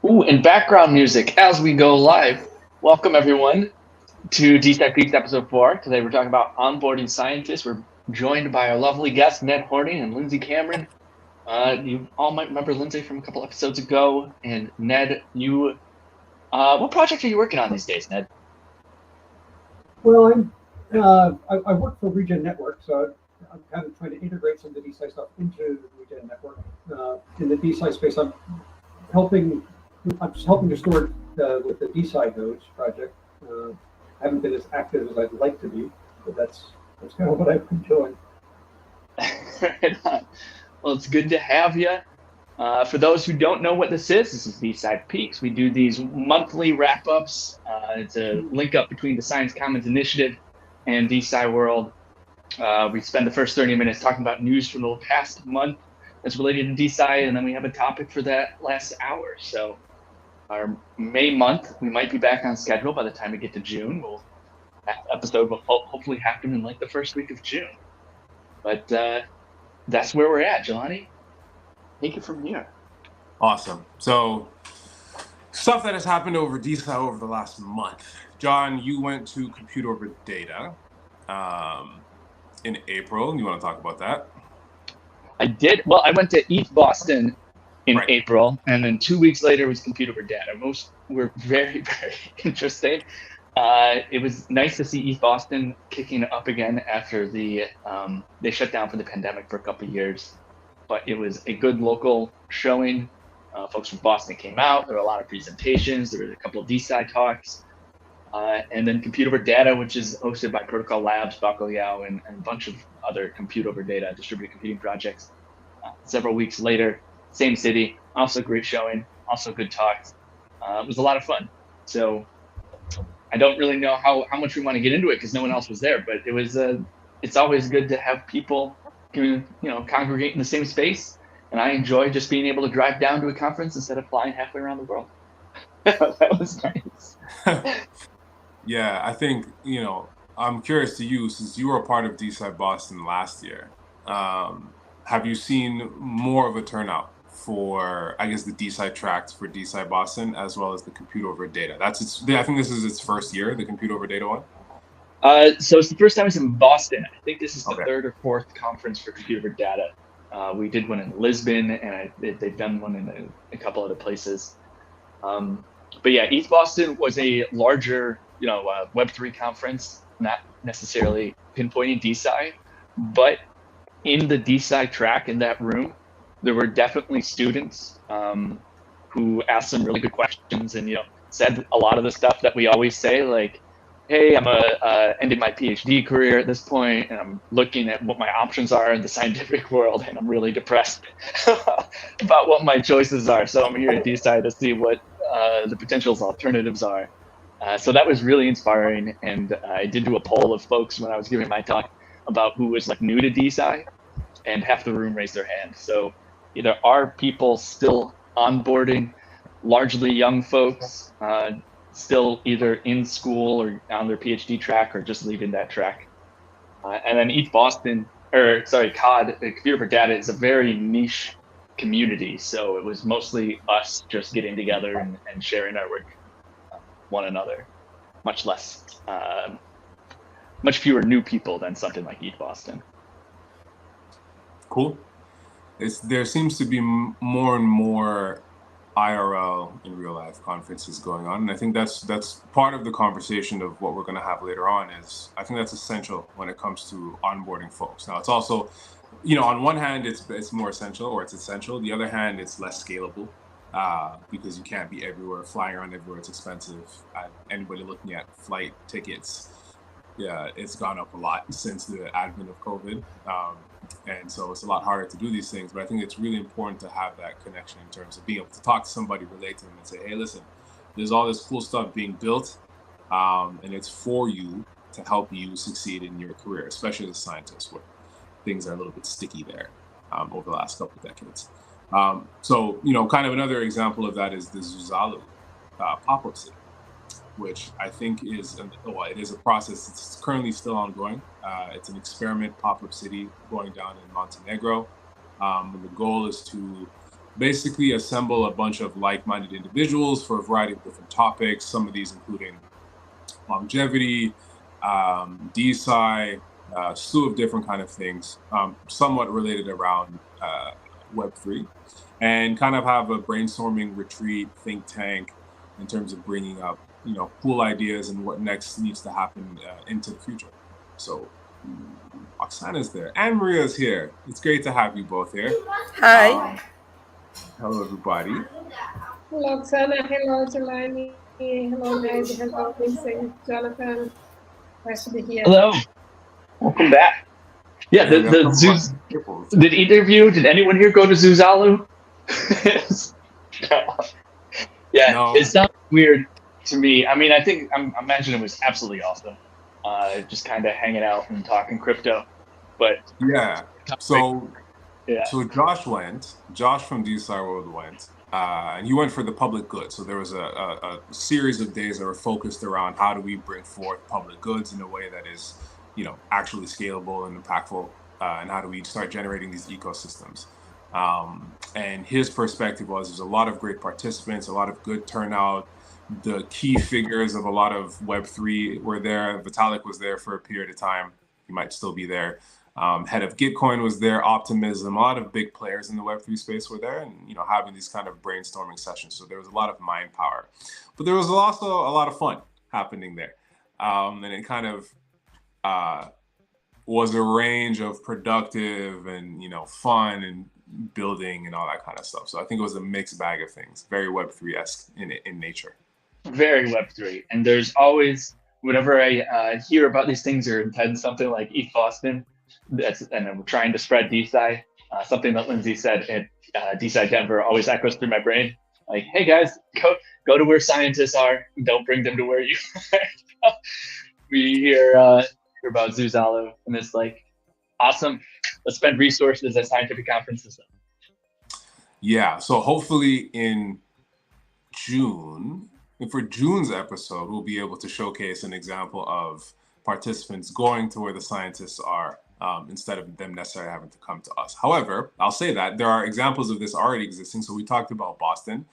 Ooh, and background music as we go live. Welcome everyone to DeSci Peaks episode 4. Today we're talking about onboarding scientists. We're joined by our lovely guests, Ned Horning and Lindsay Cameron. You all might remember Lindsay from a couple episodes ago. And Ned, what project are you working on these days, Ned? Well, I work for Regen Network, so I'm kind of trying to integrate some of the DeSci stuff into the Regen Network. In the DeSci space, helping. I'm just helping to steward with the DeSci nodes project. I haven't been as active as I'd like to be, but that's kind of what I've been doing. Right on. Well, it's good to have you. For those who don't know what this is DeSci Peaks. We do these monthly wrap-ups. It's a link up between the Science Commons Initiative and DeSci World. We spend the first 30 minutes talking about news from the past month that's related to DeSci, and then we have a topic for that last hour. So our May month, we might be back on schedule by the time we get to June. That episode will hopefully happen in like the first week of June. But that's where we're at, Jelani. Take it from here. Awesome. So stuff that has happened over DeSci over the last month. John, you went to Compute Over Data in April. You want to talk about that? I did. Well, I went to ETH Boston in Right. April, and then 2 weeks later was Compute Over Data. Most were very, very interesting. It was nice to see ETH Boston kicking up again after they shut down for the pandemic for a couple of years. But it was a good local showing. Folks from Boston came out. There were a lot of presentations. There were a couple of DeSci talks. And then Compute Over Data, which is hosted by Protocol Labs, Baco and a bunch of other Compute Over Data distributed computing projects. Several weeks later, same city, also great showing, also good talks. It was a lot of fun. So I don't really know how much we want to get into it because no one else was there, but it was it's always good to have people congregate in the same space. And I enjoy just being able to drive down to a conference instead of flying halfway around the world. That was nice. Yeah, I think, I'm curious to you, since you were a part of DeSci Boston last year, have you seen more of a turnout for, I guess, the DeSci tracks for DeSci Boston as well as the Compute Over Data? I think this is its first year, the Compute Over Data one. So it's the first time it's in Boston. I think this is the Okay. third or fourth conference for Compute Over Data. We did one in Lisbon, and they've done one in a couple other places. But yeah, ETH Boston was a larger, Web3 conference, not necessarily pinpointing DeSci, but in the DeSci track in that room, there were definitely students who asked some really good questions and said a lot of the stuff that we always say, like, hey, I'm ending my PhD career at this point, and I'm looking at what my options are in the scientific world, and I'm really depressed about what my choices are. So I'm here at DeSci to see what the potential alternatives are. So that was really inspiring, and I did do a poll of folks when I was giving my talk about who was like new to DeSci, and half the room raised their hand. So there are people still onboarding, largely young folks, still either in school or on their PhD track or just leaving that track. And then ETH Boston, COD, Computer for Data, is a very niche community. So it was mostly us just getting together and sharing our work with one another. Much fewer new people than something like ETH Boston. Cool. There seems to be more and more IRL in real life conferences going on, and I think that's part of the conversation of what we're going to have later on. Is I think that's essential when it comes to onboarding folks. Now, it's also, on one hand, it's more essential, or it's essential. The other hand, it's less scalable because you can't be everywhere, flying around everywhere. It's expensive. Anybody looking at flight tickets, yeah, it's gone up a lot since the advent of COVID. And so it's a lot harder to do these things, but I think it's really important to have that connection in terms of being able to talk to somebody, relate to them, and say, hey, listen, there's all this cool stuff being built, and it's for you to help you succeed in your career, especially as a scientist, where things are a little bit sticky there over the last couple of decades. So, kind of another example of that is the Zuzalu pop-up city, which I think it is a process. It's currently still ongoing. It's an experiment pop-up city going down in Montenegro. And the goal is to basically assemble a bunch of like-minded individuals for a variety of different topics, some of these including longevity, DeSci, a slew of different kind of things, somewhat related around Web3, and kind of have a brainstorming retreat, think tank, in terms of bringing up, cool ideas and what next needs to happen into the future. So Oksana's there and Maria's here. It's great to have you both here. Hi. Hello, everybody. Hello, Oksana. Hello, Jelani. Hello, guys. Hello, Vincent, Jonathan. Nice to be here. Hello. Welcome back. Yeah, the zoos. Did anyone here go to Zuzalu? Yeah, no. It sounds weird to me. I mean, I imagine it was absolutely awesome. Just kind of hanging out and talking crypto. But yeah, so Josh went. Josh from DeSci World went, and you went for the public good. So there was a series of days that were focused around how do we bring forth public goods in a way that is, actually scalable and impactful, and how do we start generating these ecosystems. And his perspective was there's a lot of great participants, a lot of good turnout. The key figures of a lot of Web3 were there. Vitalik was there for a period of time. He might still be there. Head of Gitcoin was there, Optimism, a lot of big players in the Web3 space were there, and having these kind of brainstorming sessions. So there was a lot of mind power, but there was also a lot of fun happening there. And it kind of was a range of productive and, fun and building and all that kind of stuff. So I think it was a mixed bag of things, very Web3-esque in nature. Very Web3. And there's always, whenever I hear about these things or attend something like ETH Boston, and I'm trying to spread DeSci, something that Lindsay said at DeSci Denver always echoes through my brain. Like, hey guys, go to where scientists are. Don't bring them to where you are. We hear about Zuzalu, and it's like, awesome. Let's spend resources at scientific conferences. Yeah, so hopefully in June, for June's episode, we'll be able to showcase an example of participants going to where the scientists are, instead of them necessarily having to come to us. However, I'll say that there are examples of this already existing. So we talked about Boston.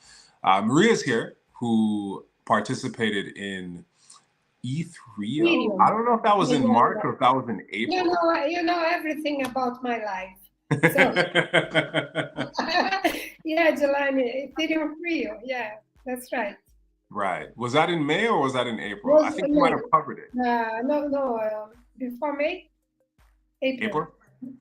Maria's here, who participated in ETH Rio. I don't know if that was in March or if that was in April. You know everything about my life. So, yeah, Jelani, Ethereum Rio. Yeah, that's right. Right. Was that in May or was that in April? I think you might have covered it. No. Before May? April?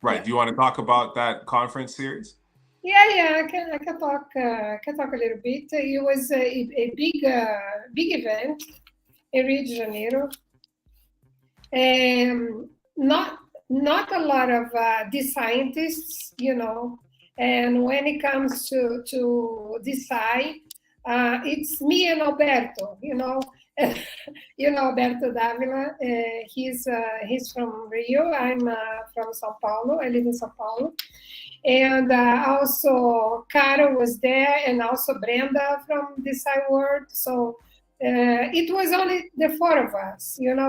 Right. Yeah. Do you want to talk about that conference series? Yeah. I can talk a little bit. It was a big event in Rio de Janeiro. Not a lot of these scientists, and when it comes to DeSci, it's me and Alberto, Alberto Davila. He's from Rio. I'm from Sao Paulo. I live in Sao Paulo. And also Caro was there, and also Brenda from DeSci World. So it was only the four of us, and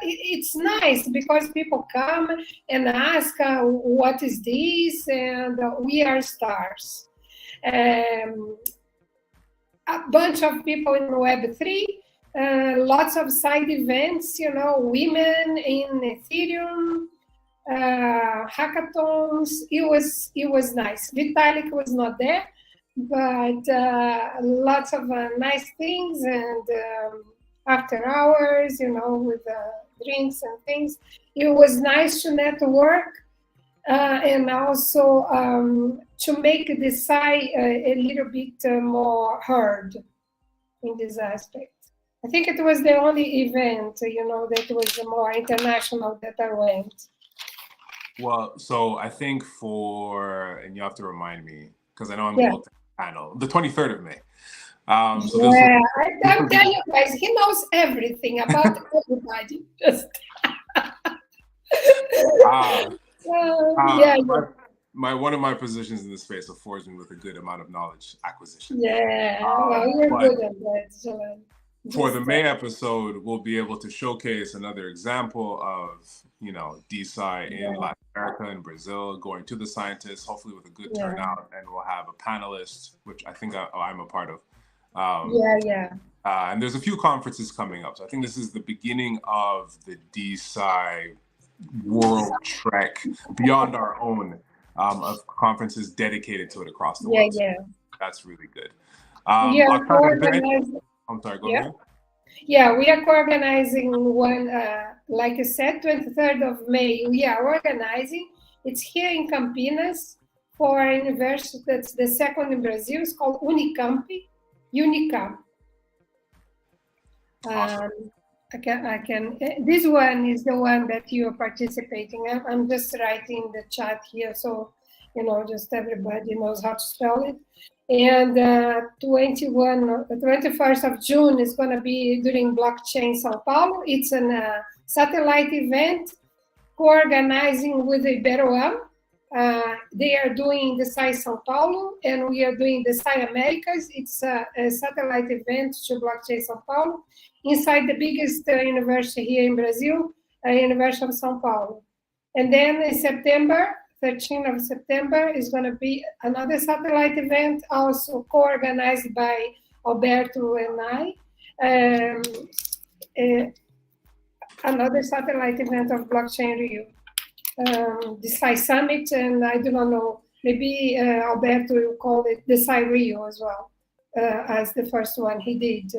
it's nice because people come and ask, what is this? And we are stars. A bunch of people in Web3, lots of side events, women in Ethereum, hackathons. It was nice. Vitalik was not there, but lots of nice things, and after hours, with drinks and things. It was nice to network, and also to make the DeSci a little bit more heard in this aspect. I think it was the only event, that was more international that I went. Well, so I think and you have to remind me, because I know I'm booked panel, the 23rd of May. I'm telling you guys, he knows everything about everybody. Just one of my positions in this space affords me with a good amount of knowledge acquisition. Yeah, well, you're good at that, Dylan. for the May episode, we'll be able to showcase another example of, DeSci in Latin America and Brazil, going to the scientists, hopefully with a good turnout, and we'll have a panelist, which I think I'm a part of. And there's a few conferences coming up. So I think this is the beginning of the DeSci world trek beyond our own, of conferences dedicated to it across the world. That's really good. I'm sorry, go ahead. Yeah, we are organizing one, like I said, 23rd of May. We are organizing. It's here in Campinas for a university that's the second in Brazil. It's called Unicamp. Awesome. I can. This one is the one that you are participating. I'm just writing the chat here, so just everybody knows how to spell it. And 21st of June is going to be during Blockchain São Paulo. It's a satellite event co-organizing with Iberoam. They are doing DeSci São Paulo, and we are doing DeSci Americas. It's a satellite event to Blockchain São Paulo inside the biggest university here in Brazil, University of São Paulo. And then in September, 13th of September, is going to be another satellite event, also co-organized by Alberto and I. Another satellite event of Blockchain Rio. DeSci Summit, and I do not know, maybe Alberto will call it DeSci Rio as well, as the first one he did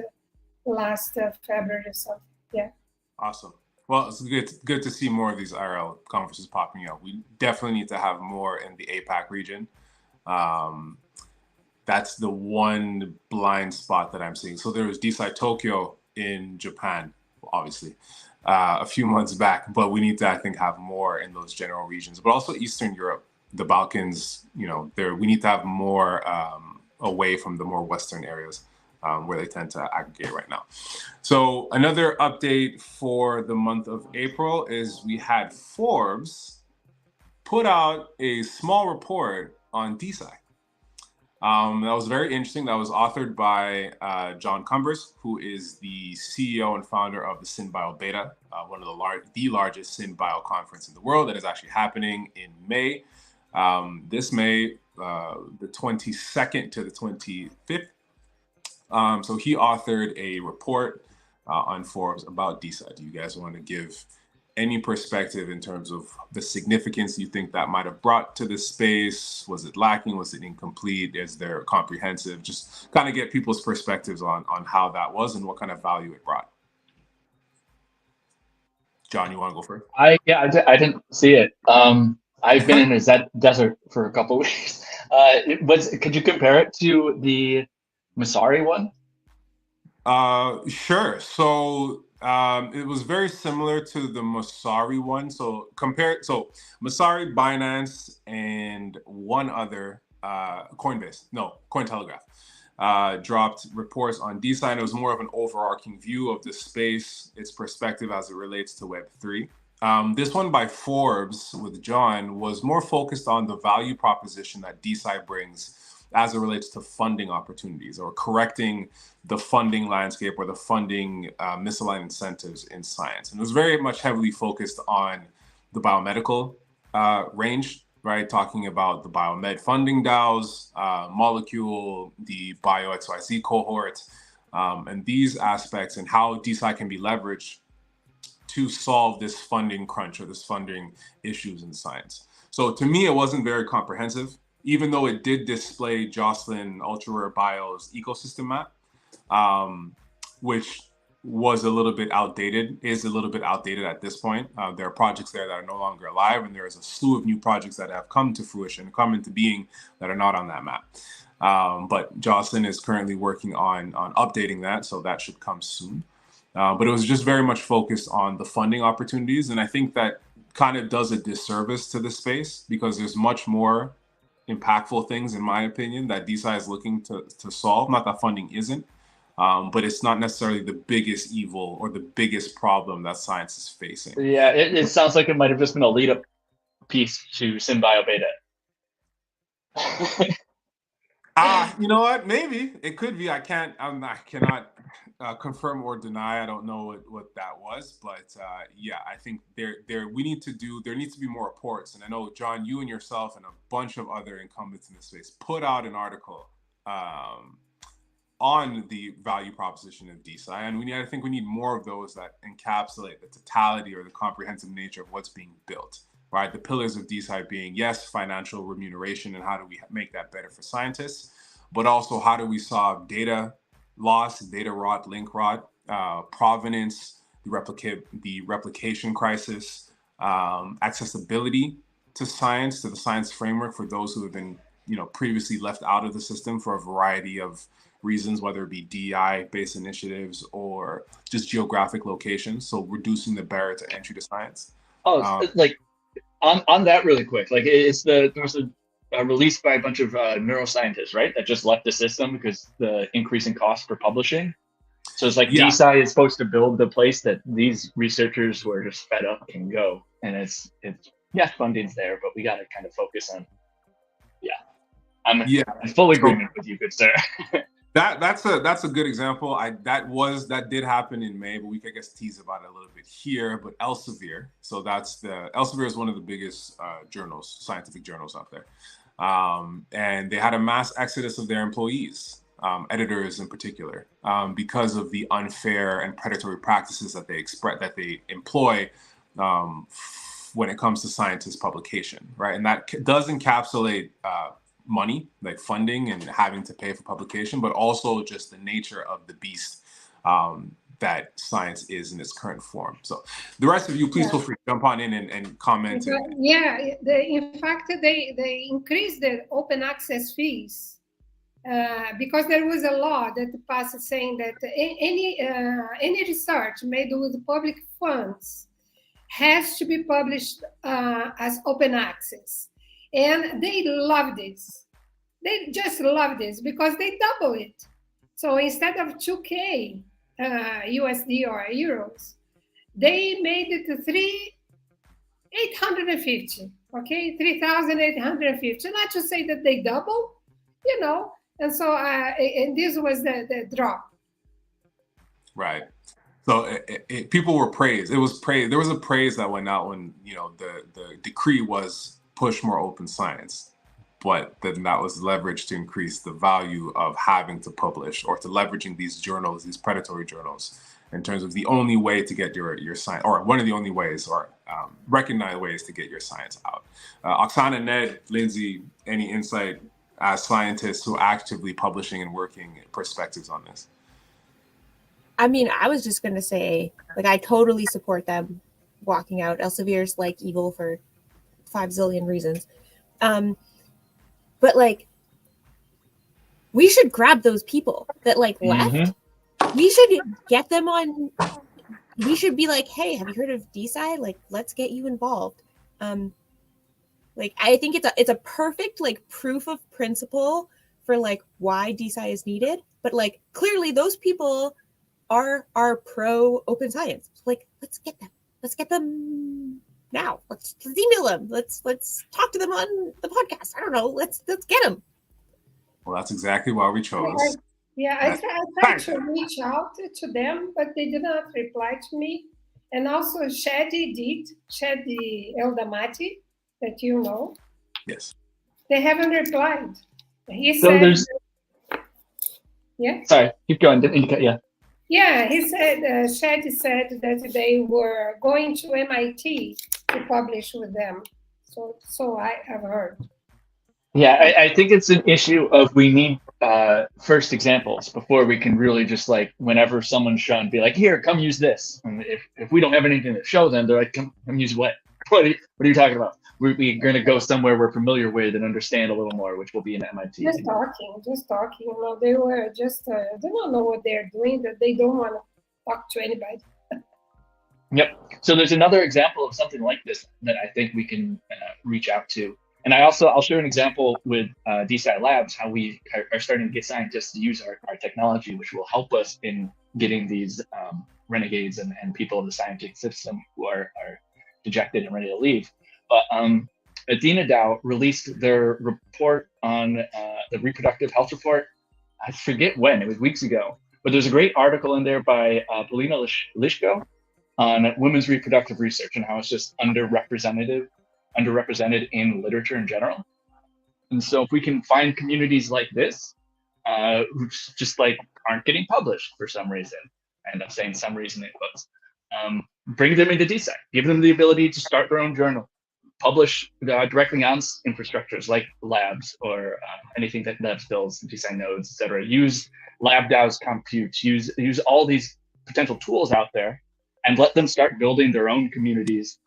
last February or something. Yeah. Awesome. Well, it's good to see more of these IRL conferences popping up. We definitely need to have more in the APAC region. That's the one blind spot that I'm seeing. So there was DeSci Tokyo in Japan, obviously, a few months back, but we need to, I think, have more in those general regions, but also Eastern Europe, the Balkans, we need to have more away from the more Western areas. Where they tend to aggregate right now. So another update for the month of April is we had Forbes put out a small report on DeSci. That was very interesting. That was authored by John Cumbers, who is the CEO and founder of the SynBio Beta, one of the largest SynBio conference in the world that is actually happening in May. This May, the 22nd to the 25th. So he authored a report on Forbes about DeSci. Do you guys want to give any perspective in terms of the significance you think that might have brought to this space? Was it lacking? Was it incomplete? Is there comprehensive? Just kind of get people's perspectives on how that was and what kind of value it brought. John, you want to go first? I didn't see it. I've been in a desert for a couple of weeks. Could you compare it to the Masari one? Sure. So it was very similar to the Masari one. So Masari, Binance, and one other, Cointelegraph, dropped reports on DeSci, and it was more of an overarching view of the space, its perspective as it relates to Web3. This one by Forbes with John was more focused on the value proposition that DeSci brings as it relates to funding opportunities or correcting the funding landscape or the funding misaligned incentives in science. And it was very much heavily focused on the biomedical range, right? Talking about the biomed funding DAOs, Molecule, the BioXYZ cohort, and these aspects and how DeSci can be leveraged to solve this funding crunch or this funding issues in science. So to me, it wasn't very comprehensive, even though it did display Jocelyn UltraRare Bio's ecosystem map, which was a little bit outdated, is a little bit outdated at this point. There are projects there that are no longer alive, and there is a slew of new projects that have come to fruition, come into being that are not on that map. But Jocelyn is currently working on updating that, so that should come soon. But it was just very much focused on the funding opportunities, and I think that kind of does a disservice to the space because there's much more impactful things, in my opinion, that DeSci is looking to solve. Not that funding isn't, but it's not necessarily the biggest evil or the biggest problem that science is facing. Yeah, it sounds like it might have just been a lead-up piece to SynBio Beta. You know what? Maybe it could be. I cannot confirm or deny. I don't know what that was, but yeah, I think there needs to be more reports. And I know, John, you and yourself and a bunch of other incumbents in the space put out an article on the value proposition of DeSci, and I think we need more of those that encapsulate the totality or the comprehensive nature of what's being built. Right, the pillars of DeSci being, yes, financial remuneration, and how do we make that better for scientists, but also how do we solve data loss, data rot, link rot, provenance, the replication crisis, accessibility to science, to the science framework for those who have been, previously left out of the system for a variety of reasons, whether it be DEI-based initiatives or just geographic locations. So reducing the barrier to entry to science. On that really quick, like there was a release by a bunch of neuroscientists, right, that just left the system because the increasing cost for publishing. So it's like DeSci is supposed to build the place that these researchers who are just fed up can go, and it's funding's there, but we got to kind of focus on. I'm in full agreement with you, good sir. That's a good example. That did happen in May, but we could, I guess, tease about it a little bit here. But Elsevier, so Elsevier is one of the biggest scientific journals out there, and they had a mass exodus of their employees, editors in particular, because of the unfair and predatory practices that they employ when it comes to scientist publication, right? And that does encapsulate money, like funding and having to pay for publication, but also just the nature of the beast that science is in its current form. So the rest of you, please feel free to jump on in and comment. In fact, they increased the open access fees because there was a law that passed saying that any research made with public funds has to be published as open access. And they love this. They just love this because they double it. So instead of 2K USD or euros, they made it to 3,850. Okay, 3,850. Not to say that they double, And so, and this was the drop. Right. So people were praised. It was praised. There was a praise that went out when the decree was push more open science, but then that was leveraged to increase the value of having to publish or to leveraging these journals, these predatory journals, in terms of the only way to get your science, or one of the only ways, or recognized ways to get your science out. Oksana, Ned, Lindsay, any insight as scientists who are actively publishing and working perspectives on this? I mean, I was just going to say, I totally support them walking out. Elsevier's evil for 5 zillion reasons. But we should grab those people that left. We should get them on. We should be like, hey, have you heard of DeSci? Let's get you involved. I think it's a perfect proof of principle for why DeSci is needed. But clearly those people are pro open science. Let's get them. Let's get them now. Let's email them. Let's talk to them on the podcast. I don't know. Let's get them. Well, that's exactly why we chose. I tried to reach out to them, but they did not reply to me. And also Shadi Eldamati, that you know. Yes. They haven't replied. He so said. Sorry, keep going. Yeah, he said, Shadi said that they were going to MIT to publish with them. So I have heard. Yeah, I think it's an issue of we need first examples before we can really just whenever someone's shown, be like, here, come use this. And if we don't have anything to show them, they're like, come use what? What are you talking about? We're going to go somewhere we're familiar with and understand a little more, which will be in MIT. Just talking. They were just, they don't know what they're doing, that they don't want to talk to anybody. Yep. So there's another example of something like this that I think we can reach out to. And I'll share an example with DeSci Labs, how we are starting to get scientists to use our technology, which will help us in getting these renegades and people of the scientific system who are dejected and ready to leave. But Athena Dow released their report on the reproductive health report. I forget when, it was weeks ago. But there's a great article in there by Polina Lishko on women's reproductive research and how it's just underrepresented in literature in general. And so if we can find communities like this, who just like aren't getting published for some reason, and I'm saying some reason in quotes, bring them into DeSci, give them the ability to start their own journal, publish directly on infrastructures like labs or anything that labs builds, DeSci nodes, etc. Use LabDAO's compute, use all these potential tools out there, and let them start building their own communities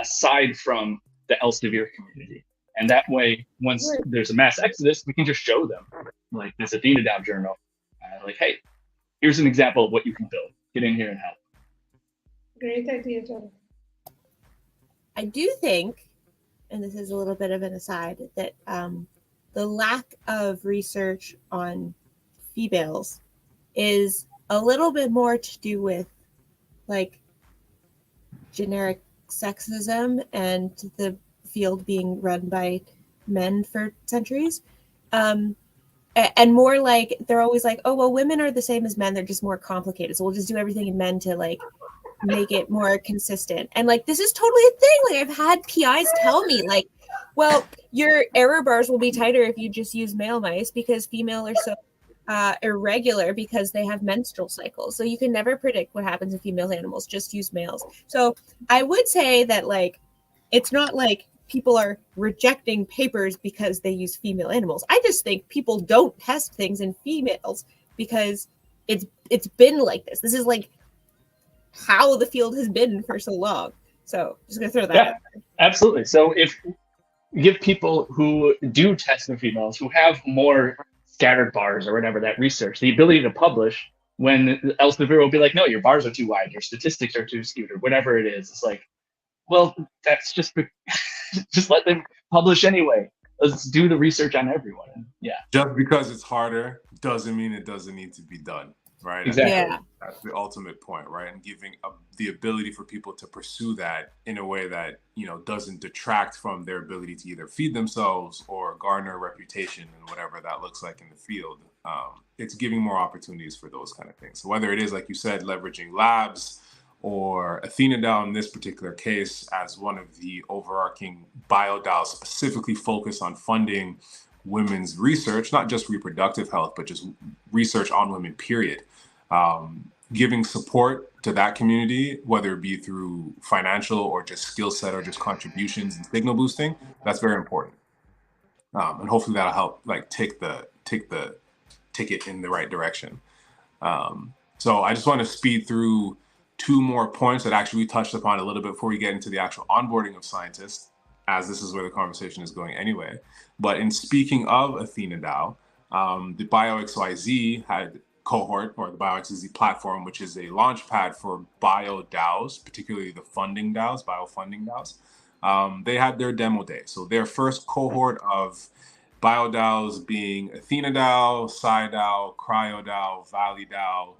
aside from the Elsevier community. And that way, once there's a mass exodus, we can just show them, like this AthenaDAO journal, like, hey, here's an example of what you can build. Get in here and help. Great idea, John. I do think, and this is a little bit of an aside, that the lack of research on females is a little bit more to do with like generic sexism and the field being run by men for centuries. And more like they're always like, oh, well, women are the same as men. They're just more complicated. So we'll just do everything in men to like make it more consistent. And like, this is totally a thing. Like I've had PIs tell me like, well, your error bars will be tighter if you just use male mice because female are so irregular because they have menstrual cycles. So you can never predict what happens in female animals. Just use males. So I would say that like, it's not like people are rejecting papers because they use female animals. I just think people don't test things in females because it's been like this. This is like how the field has been for so long. So just gonna throw that out there. Absolutely. So if you give people who do test the females, who have more scattered bars or whatever, that research, the ability to publish, when Elsevier will be like, no, your bars are too wide, your statistics are too skewed, or whatever it is. It's like, well, that's just let them publish anyway. Let's do the research on everyone. Yeah. Just because it's harder doesn't mean it doesn't need to be done, right? Exactly. Yeah. That's the ultimate point, right? And giving the ability for people to pursue that in a way that, doesn't detract from their ability to either feed themselves or garner a reputation and whatever that looks like in the field. It's giving more opportunities for those kind of things. So whether it is, like you said, leveraging labs, or AthenaDAO in this particular case as one of the overarching BioDAOs specifically focused on funding women's research, not just reproductive health, but just research on women, period. Giving support to that community, whether it be through financial or just skill set or just contributions and signal boosting, that's very important. And hopefully that'll help like take the ticket in the right direction. So I just want to speed through two more points that actually we touched upon a little bit before we get into the actual onboarding of scientists, as this is where the conversation is going anyway. But in speaking of AthenaDAO, the BioXYZ had cohort, or the BioXYZ platform, which is a launch pad for BioDAOs, particularly the funding DAOs, biofunding DAOs. They had their demo day. So their first cohort of BioDAOs being AthenaDAO, SciDAO, CryoDAO, ValleyDAO,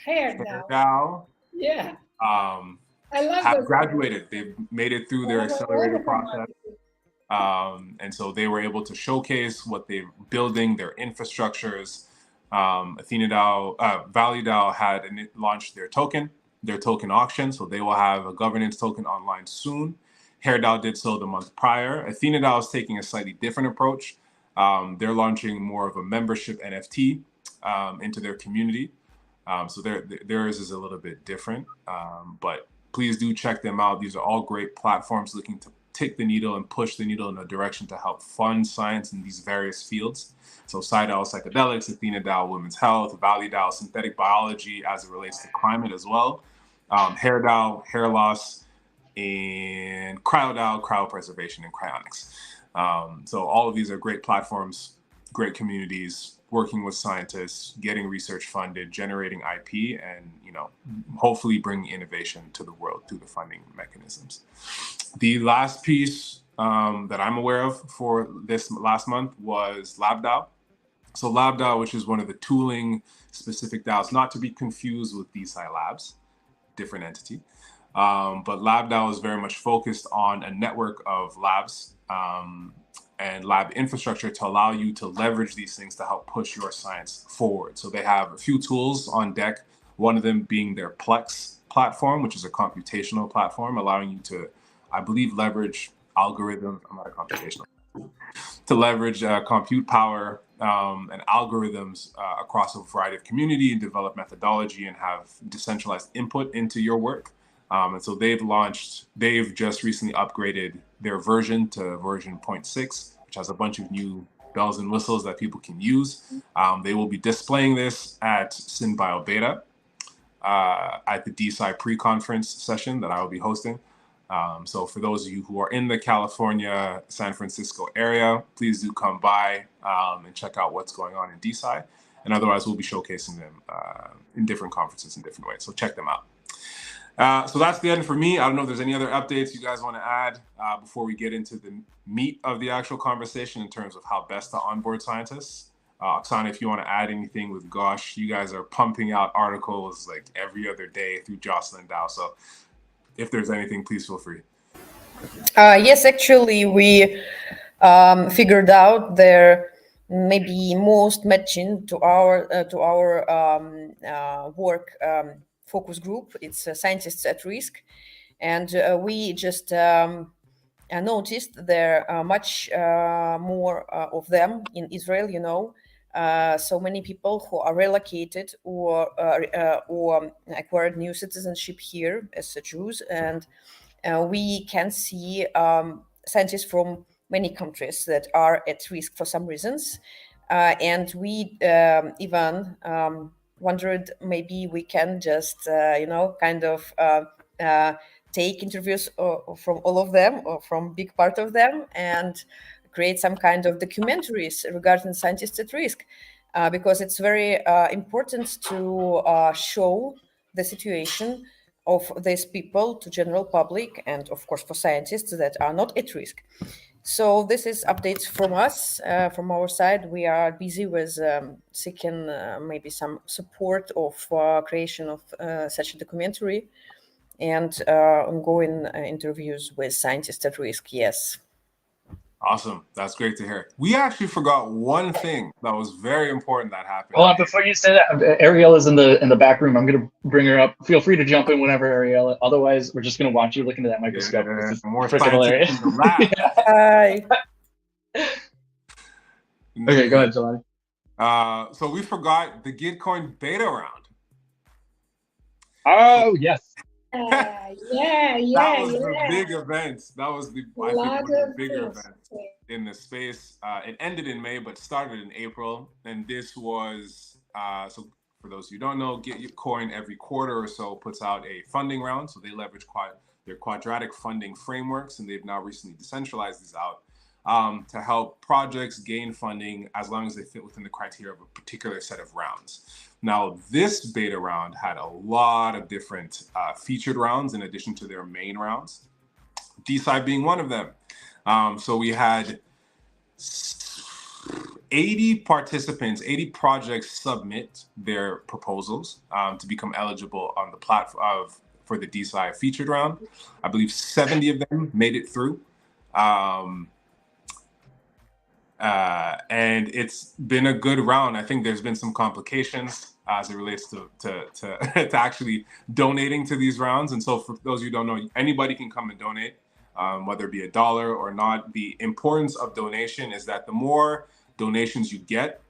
HairDAO. Yeah. I love have graduated. They've made it through their accelerator process. And so they were able to showcase what they're building, their infrastructures. AthenaDAO, ValleyDAO had launched their token auction. So they will have a governance token online soon. HairDAO did so the month prior. AthenaDAO is taking a slightly different approach. They're launching more of a membership NFT into their community. So theirs is a little bit different, but please do check them out. These are all great platforms looking to take the needle and push the needle in a direction to help fund science in these various fields. So SciDAO, psychedelics, AthenaDAO, women's health, ValleyDAO, synthetic biology as it relates to climate as well, HairDAO, hair loss, and CryoDAO, cryopreservation and cryonics. So all of these are great platforms, great communities, working with scientists, getting research funded, generating IP, and hopefully bringing innovation to the world through the funding mechanisms. The last piece that I'm aware of for this last month was LabDAO. So LabDAO, which is one of the tooling specific DAOs, not to be confused with DeSci Labs, different entity. But LabDAO is very much focused on a network of labs and lab infrastructure to allow you to leverage these things to help push your science forward. So they have a few tools on deck, one of them being their Plex platform, which is a computational platform, allowing you to, I believe, leverage algorithms. I'm not a computational. To leverage compute power and algorithms across a variety of community and develop methodology and have decentralized input into your work. And so they've just recently upgraded their version to version 0.6, which has a bunch of new bells and whistles that people can use. They will be displaying this at SynBio Beta at the DeSci pre-conference session that I will be hosting. So for those of you who are in the California, San Francisco area, please do come by and check out what's going on in DeSci. And otherwise, we'll be showcasing them in different conferences in different ways. So check them out. So that's the end for me. I don't know if there's any other updates you guys want to add before we get into the meat of the actual conversation in terms of how best to onboard scientists. Oksana, if you want to add anything with Gosh, you guys are pumping out articles like every other day through Jocelyn Dow. So if there's anything, please feel free. Yes, actually, we figured out there maybe most matching to our work focus group. It's Scientists at Risk, and we just noticed there are much more of them in Israel. You know, so many people who are relocated or acquired new citizenship here as Jews, and we can see scientists from many countries that are at risk for some reasons, and we even wondered maybe we can just kind of take interviews from all of them or from big part of them and create some kind of documentaries regarding scientists at risk, because it's very important to show the situation of these people to general public and of course for scientists that are not at risk. So this is updates from us. From our side, we are busy with seeking maybe some support of creation of such a documentary and ongoing interviews with scientists at risk. Yes. Awesome. That's great to hear. We actually forgot one thing that was very important that happened. Hold on, before you say that, Ariel is in the back room. I'm gonna bring her up. Feel free to jump in whenever, Ariel. Otherwise, we're just gonna watch you look into that microscope. Yeah, It's more freaking scientists hilarious. in the lab. Hi. Okay, go ahead, Jelani. So we forgot the Gitcoin beta round. Oh yes. Yeah, That was the big event. That was I think one of the bigger events in the space. It ended in May, but started in April. And this was, so for those who don't know, Gitcoin every quarter or so puts out a funding round. So they leverage their quadratic funding frameworks, and they've now recently decentralized these out to help projects gain funding as long as they fit within the criteria of a particular set of rounds. Now, this beta round had a lot of different featured rounds in addition to their main rounds, DeSci being one of them. So we had 80 participants, 80 projects submit their proposals to become eligible on the platform for the DeSci featured round. I believe 70 of them made it through. And it's been a good round. I think there's been some complications as it relates to actually donating to these rounds. And so for those of you who don't know, anybody can come and donate, whether it be $1 or not. The importance of donation is that the more donations you get,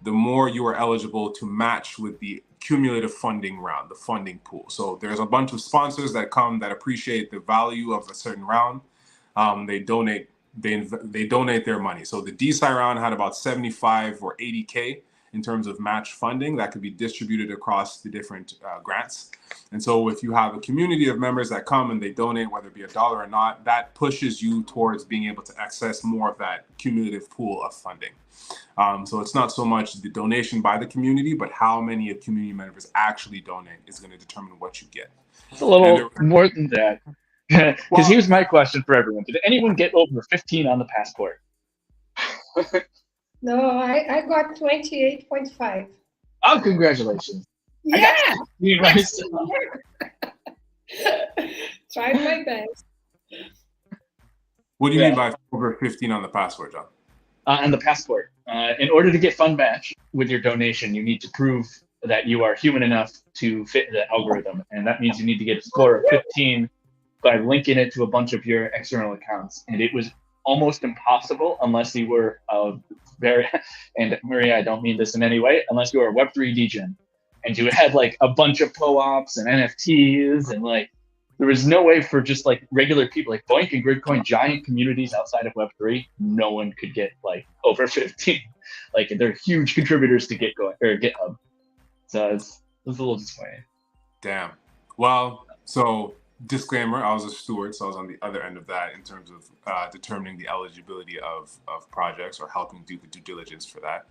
the more you are eligible to match with the cumulative funding round, the funding pool. So there's a bunch of sponsors that come that appreciate the value of a certain round. They donate their money. So the DeSci round had about 75 or 80K in terms of match funding that could be distributed across the different grants. And so if you have a community of members that come and they donate, whether it be $1 or not, that pushes you towards being able to access more of that cumulative pool of funding. So it's not so much the donation by the community, but how many of community members actually donate is going to determine what you get. It's a little more than that. Because here's my question for everyone. Did anyone get over 15 on the passport? No, I got 28.5. Oh, congratulations. Yeah. Nice. Tried my best. What do you mean by over 15 on the passport, John? On the passport. In order to get fund match with your donation, you need to prove that you are human enough to fit the algorithm. And that means you need to get a score of 15 by linking it to a bunch of your external accounts. And it was almost impossible unless you were and Maria, I don't mean this in any way, unless you were a Web3 degen and you had like a bunch of POAPs and NFTs and like, there was no way for just like regular people, like Boink and Gridcoin, giant communities outside of Web3, no one could get like over 15. Like they're huge contributors to GitHub. So it's a little disappointing. Damn. Well, so disclaimer, I was a steward, so I was on the other end of that in terms of determining the eligibility of projects or helping do the due diligence for that.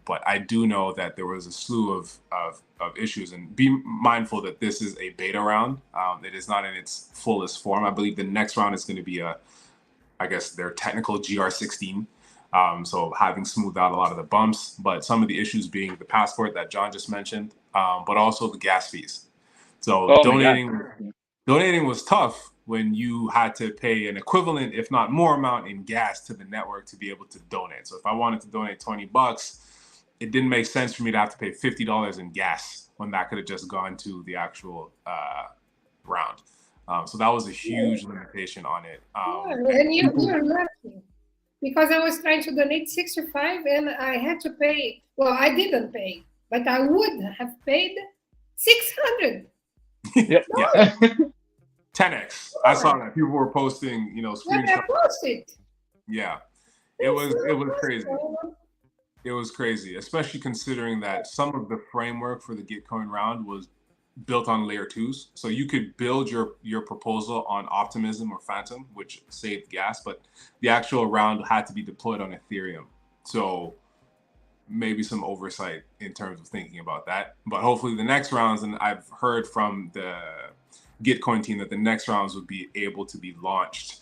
But I do know that there was a slew of issues, and be mindful that this is a beta round. It is not in its fullest form. I believe the next round is going to be I guess their technical GR16. So having smoothed out a lot of the bumps, but some of the issues being the passport that John just mentioned, but also the gas fees. So donating was tough when you had to pay an equivalent, if not more amount in gas to the network to be able to donate. So if I wanted to donate $20, it didn't make sense for me to have to pay $50 in gas when that could have just gone to the actual round. So that was a huge limitation on it. And you're lucky, because I was trying to donate 65 and I had to pay. Well, I didn't pay, but I would have paid 600. Yep. Yeah. 10x. I saw that people were posting, screenshots. I posted. Yeah, it was crazy. It was crazy, especially considering that some of the framework for the Gitcoin round was built on layer 2s. So you could build your proposal on Optimism or Phantom, which saved gas, but the actual round had to be deployed on Ethereum. So maybe some oversight in terms of thinking about that. But hopefully the next rounds, and I've heard from the Gitcoin team that the next rounds would be able to be launched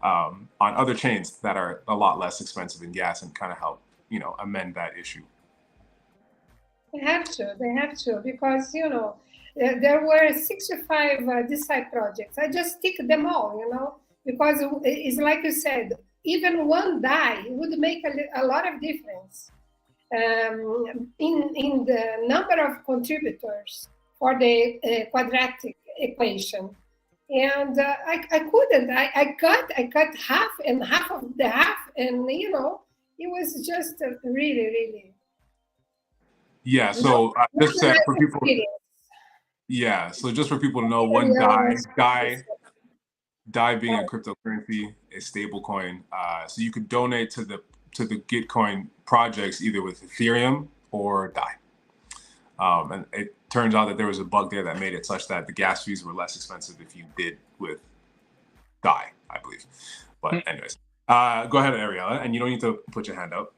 on other chains that are a lot less expensive in gas and kind of help, amend that issue. They have to, because, there were 65 DeSci projects. I just ticked them all, because it's like you said, even one DAI would make a lot of difference in the number of contributors for the quadratic equation. And I couldn't. I cut half and half of the half, and it was just really, really. Yeah. So just for people. Yeah. So just for people to know, one DAI being a cryptocurrency, a stable coin. So you could donate to the Gitcoin projects either with Ethereum or DAI. And it turns out that there was a bug there that made it such that the gas fees were less expensive if you did with DAI, I believe. But anyways, go ahead, Ariella, and you don't need to put your hand up.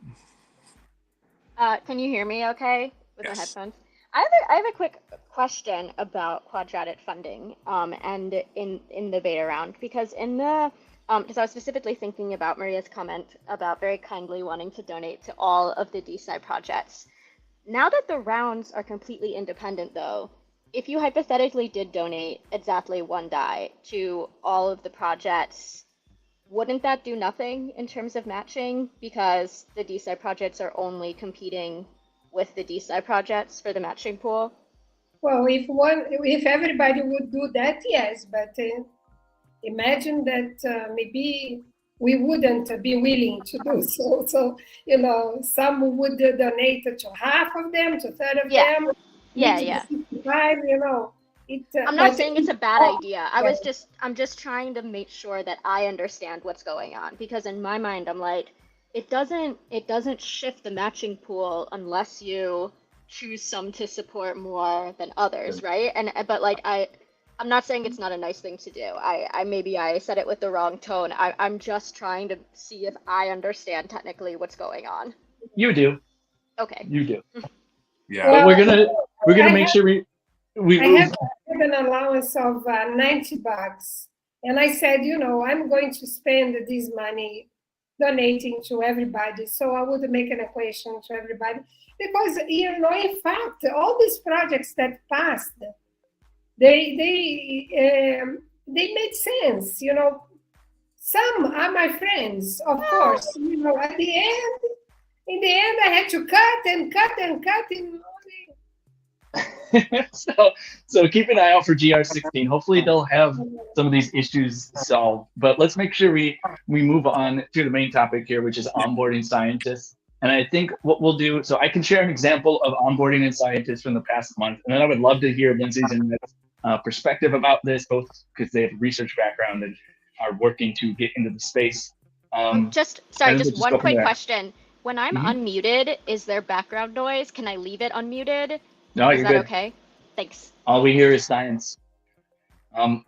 Can you hear me okay with Yes. the headphones? I have a quick question about quadratic funding and in the beta round, because in the because I was specifically thinking about Maria's comment about very kindly wanting to donate to all of the DeSci projects. Now that the rounds are completely independent, though, if you hypothetically did donate exactly one DAI to all of the projects, wouldn't that do nothing in terms of matching, because the DeSci projects are only competing with the DeSci projects for the matching pool? Well, if everybody would do that, yes, but imagine that maybe we wouldn't be willing to do so. So, some would donate to half of them, to a third of them. Yeah. 65, I'm not saying it's a bad idea. I'm just trying to make sure that I understand what's going on, because in my mind, I'm like, it doesn't shift the matching pool unless you choose some to support more than others, right? But I'm not saying it's not a nice thing to do. Maybe I said it with the wrong tone. I'm just trying to see if I understand technically what's going on. You do. Okay. You do. Yeah. But we're gonna make sure I have an allowance of $90, and I said, I'm going to spend this money donating to everybody. So I would make an equation to everybody, because in fact, all these projects that passed, they made sense. Some are my friends, of course. You know, at the end, in the end, I had to cut and cut and cut in So keep an eye out for GR16. Hopefully they'll have some of these issues solved. But let's make sure we move on to the main topic here, which is onboarding scientists. And I think what we'll do, so I can share an example of onboarding a scientist from the past month, and then I would love to hear Lindsay's and Ned's perspective about this, both because they have a research background and are working to get into the space. Just one quick question. When I'm unmuted, is there background noise? Can I leave it unmuted? No, you're good. Okay? Thanks. All we hear is science. So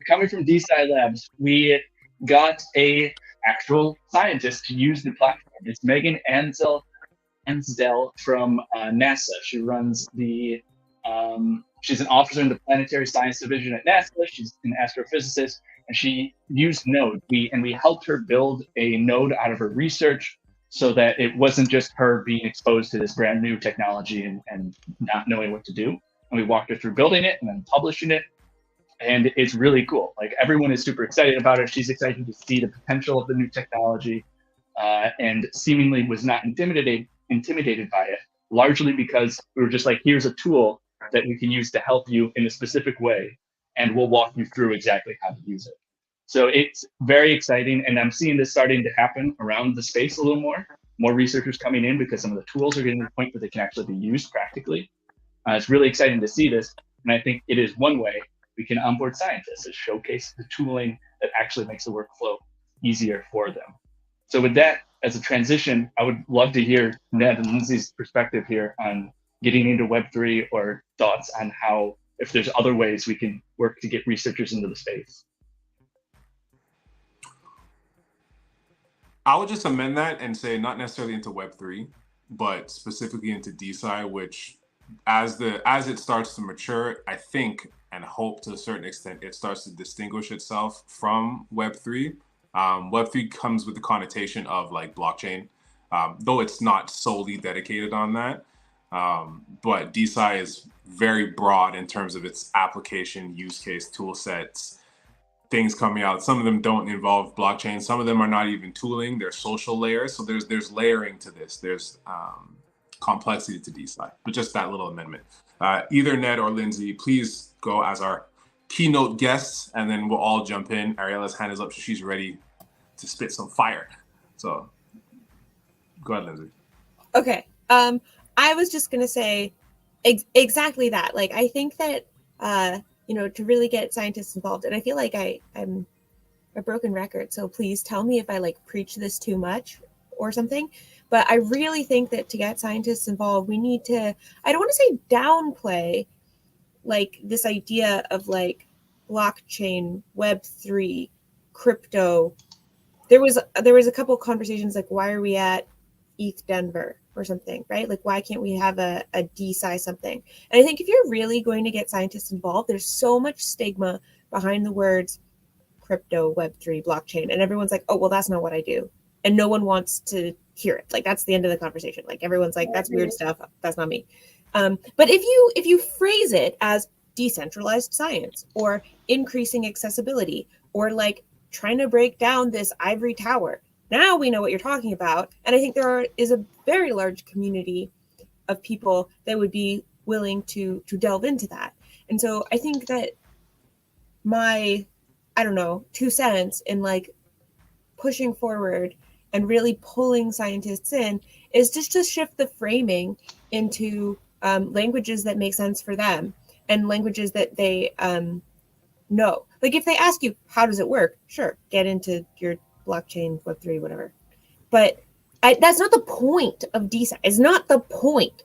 coming from DeSci Labs, we got a actual scientist to use the platform. It's Megan Ansdell from NASA. She runs the, she's an officer in the Planetary Science Division at NASA. She's an astrophysicist, and she used Node. We helped her build a node out of her research so that it wasn't just her being exposed to this brand new technology and not knowing what to do. And we walked her through building it and then publishing it. And it's really cool. Like, everyone is super excited about it. She's excited to see the potential of the new technology, and seemingly was not intimidated by it, largely because we were just like, here's a tool that we can use to help you in a specific way, and we'll walk you through exactly how to use it. So it's very exciting, and I'm seeing this starting to happen around the space a little more. More researchers coming in because some of the tools are getting to the point where they can actually be used practically. It's really exciting to see this, and I think it is one way we can onboard scientists to showcase the tooling that actually makes the workflow easier for them. So with that as a transition, I would love to hear Ned and Lindsay's perspective here on getting into Web3, or thoughts on how, if there's other ways we can work to get researchers into the space. I would just amend that and say not necessarily into Web3, but specifically into DeSci, which as it starts to mature, I think and hope to a certain extent it starts to distinguish itself from Web3. Web3 comes with the connotation of like blockchain, though it's not solely dedicated on that. But DeSci is very broad in terms of its application, use case, tool sets, things coming out. Some of them don't involve blockchain. Some of them are not even tooling. They're social layers. So there's layering to this. There's complexity to DeSci, but just that little amendment. Either Ned or Lindsay, please go as our keynote guests, and then we'll all jump in. Ariella's hand is up, so she's ready to spit some fire. So go ahead, Lindsay. Okay. I was just going to say exactly that. Like, I think that, to really get scientists involved, and I feel like I'm a broken record, so please tell me if I like preach this too much or something. But I really think that to get scientists involved, we need to, I don't want to say downplay like this idea of like blockchain, Web3, crypto. There was a couple of conversations like, why are we at ETH Denver or something, right? Like, why can't we have a DeSci something? And I think if you're really going to get scientists involved, there's so much stigma behind the words crypto, Web3, blockchain. And everyone's like, oh, well, that's not what I do. And no one wants to hear it. Like, that's the end of the conversation. Like, everyone's like, that's weird stuff. That's not me. But if you phrase it as decentralized science, or increasing accessibility, or like trying to break down this ivory tower, now we know what you're talking about. And I think there is a very large community of people that would be willing to delve into that. And so I think that my, 2 cents in like pushing forward and really pulling scientists in is just to shift the framing into languages that make sense for them, and languages that they know. Like, if they ask you, how does it work? Sure, get into your blockchain, Web3, whatever. But that's not the point of DeSci. It's not the point.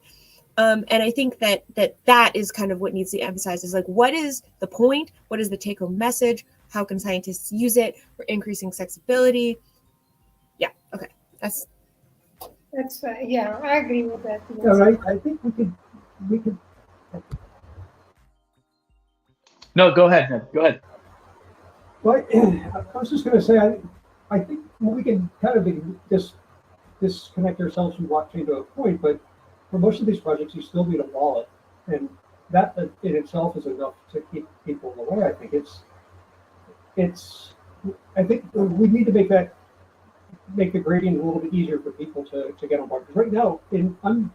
And I think that is kind of what needs to be emphasized, is like, what is the point? What is the take-home message? How can scientists use it for increasing accessibility? Yeah, okay. That's yeah, I agree with that. Yeah, right. I think we could. No, go ahead, Ned. Go ahead. Well, I was just going to say, I think we can kind of disconnect ourselves from blockchain to a point, but for most of these projects, you still need a wallet, and that in itself is enough to keep people away. I think I think we need to make the gradient a little bit easier for people to get on board. Because right now, I'm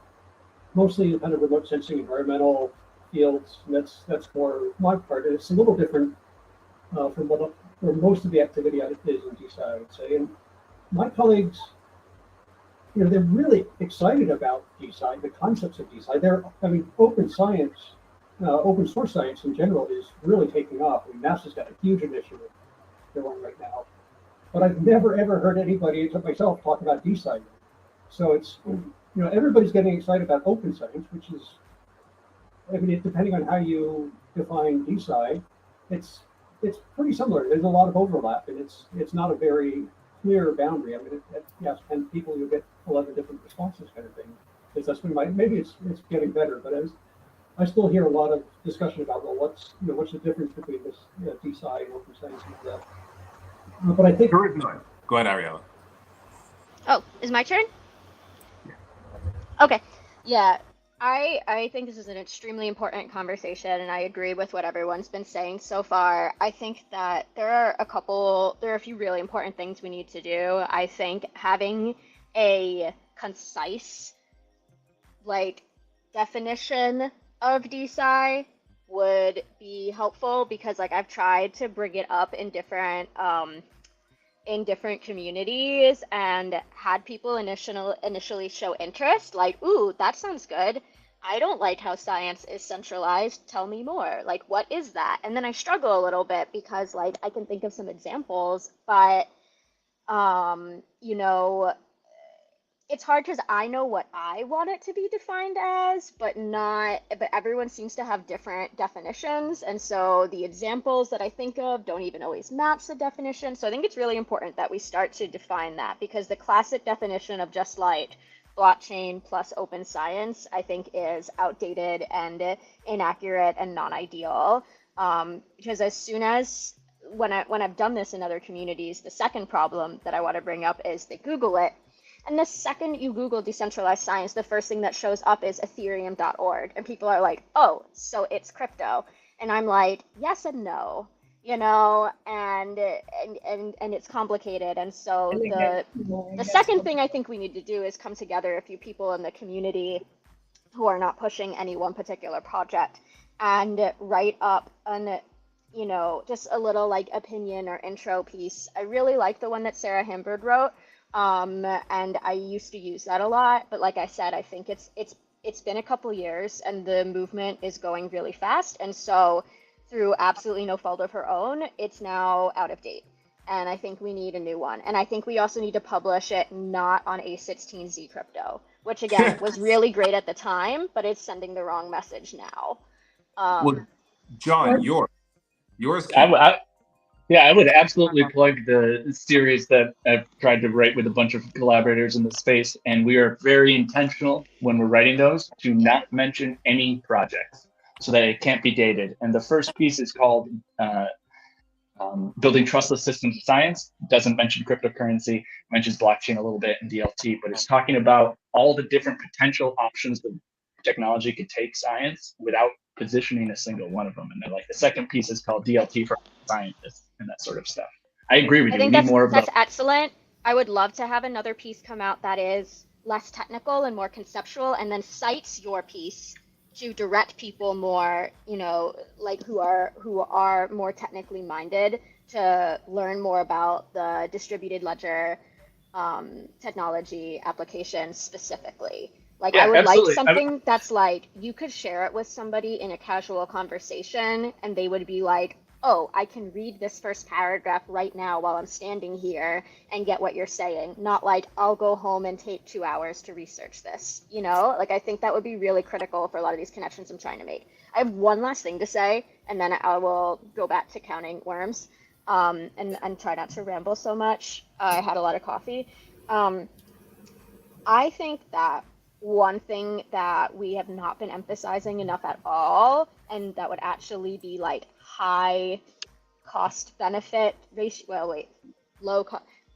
mostly in kind of remote sensing environmental fields, and that's more my part. And it's a little different from where most of the activity is in DeSci, I would say. And my colleagues, they're really excited about DeSci, the concepts of DeSci. Open science, open source science in general is really taking off. NASA's got a huge initiative going right now, but I've never ever heard anybody except myself talk about DeSci. So it's everybody's getting excited about open science, which is, depending on how you define DeSci, it's pretty similar. There's a lot of overlap, and it's not a very clear boundary. Yes, 10 people, you'll get 11 different responses, kind of thing. Because that's when maybe it's getting better, but I still hear a lot of discussion about what's the difference between this DeSci and open science and all that. But I think go ahead, Ariella. Oh, is my turn? Yeah. Okay. Yeah. I think this is an extremely important conversation, and I agree with what everyone's been saying so far. I think that there are a few really important things we need to do. I think having a concise, definition of DeSci would be helpful, because I've tried to bring it up in different communities and had people initially show interest, ooh, that sounds good. I don't like how science is centralized. Tell me more. What is that? And then I struggle a little bit because I can think of some examples, but it's hard because I know what I want it to be defined as, but everyone seems to have different definitions. And so the examples that I think of don't even always match the definition. So I think it's really important that we start to define that, because the classic definition of just blockchain plus open science, I think, is outdated and inaccurate and non-ideal. Because as soon as when I've done this in other communities, the second problem that I want to bring up is they Google it. And the second you Google decentralized science, the first thing that shows up is ethereum.org. And people are like, oh, so it's crypto. And I'm like, yes and no, and it's complicated. And so the second thing I think we need to do is come together, a few people in the community who are not pushing any one particular project, and write up just a little opinion or intro piece. I really like the one that Sarah Hamburg wrote. And I used to use that a lot, but like I said, I think it's been a couple years and the movement is going really fast, and so through absolutely no fault of her own, it's now out of date, and I think we need a new one. And I think we also need to publish it not on A16Z crypto, which again was really great at the time, but it's sending the wrong message now. Well, John, yours. I would absolutely plug the series that I've tried to write with a bunch of collaborators in the space, and we are very intentional when we're writing those to not mention any projects so that it can't be dated. And the first piece is called Building Trustless Systems of Science. Doesn't mention cryptocurrency, mentions blockchain a little bit and DLT, but it's talking about all the different potential options that technology could take science without positioning a single one of them. And then the second piece is called DLT for scientists and that sort of stuff. I agree with you. I think that's excellent. I would love to have another piece come out that is less technical and more conceptual, and then cites your piece to direct people more, who are more technically minded, to learn more about the distributed ledger technology application specifically. I would absolutely. like something that's you could share it with somebody in a casual conversation and they would be like, oh, I can read this first paragraph right now while I'm standing here and get what you're saying. Not I'll go home and take 2 hours to research this, I think that would be really critical for a lot of these connections I'm trying to make. I have one last thing to say, and then I will go back to counting worms, and try not to ramble so much. I had a lot of coffee. I think that one thing that we have not been emphasizing enough at all, and that would actually be high cost benefit ratio,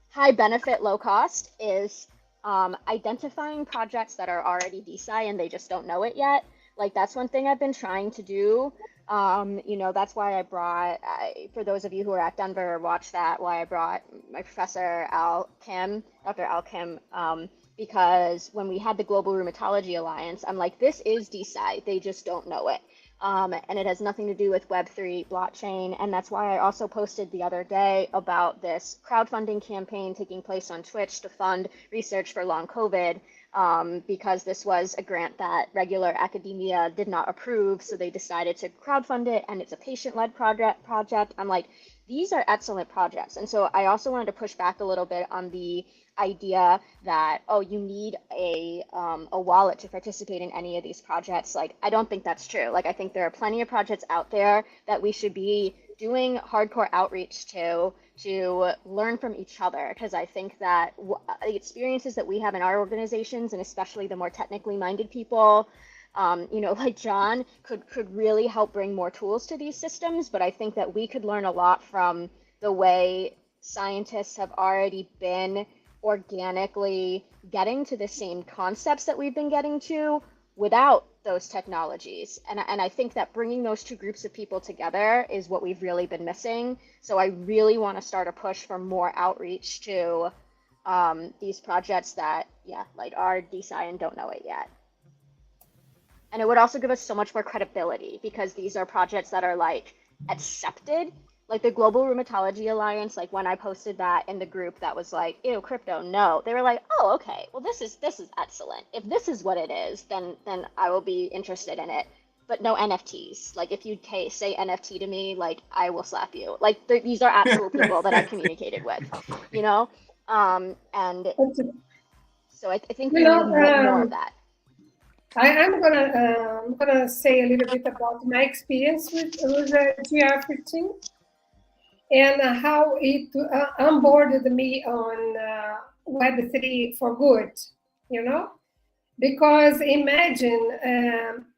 high benefit, low cost, is identifying projects that are already DeSci and they just don't know it yet. Like that's one thing I've been trying to do. That's why for those of you who are at Denver, watch that, why I brought my professor, Dr. Al Kim, because when we had the Global Rheumatology Alliance, I'm like, this is DeSci, they just don't know it. And it has nothing to do with Web3 blockchain. And that's why I also posted the other day about this crowdfunding campaign taking place on Twitch to fund research for long COVID, because this was a grant that regular academia did not approve. So they decided to crowdfund it, and it's a patient-led project. I'm like, these are excellent projects. And so I also wanted to push back a little bit on the idea that, oh, you need a wallet to participate in any of these projects. Like, I don't think that's true. Like, I think there are plenty of projects out there that we should be doing hardcore outreach to learn from each other, because I think that the experiences that we have in our organizations, and especially the more technically minded people, like John, could really help bring more tools to these systems. But I think that we could learn a lot from the way scientists have already been organically getting to the same concepts that we've been getting to without those technologies. And I think that bringing those two groups of people together is what we've really been missing. So I really want to start a push for more outreach to these projects that, like are DeSci and don't know it yet. And it would also give us so much more credibility, because these are projects that are like accepted. Like the Global Rheumatology Alliance, like when I posted that in the group that was like, ew, crypto, no. They were like, oh, okay, well, this is excellent. If this is what it is, then I will be interested in it. But no NFTs. Like if you say NFT to me, like I will slap you. Like these are actual people that I communicated with, And so I think we need more of that. I'm gonna say a little bit about my experience with GR15 and how it onboarded me on Web3 for good, because imagine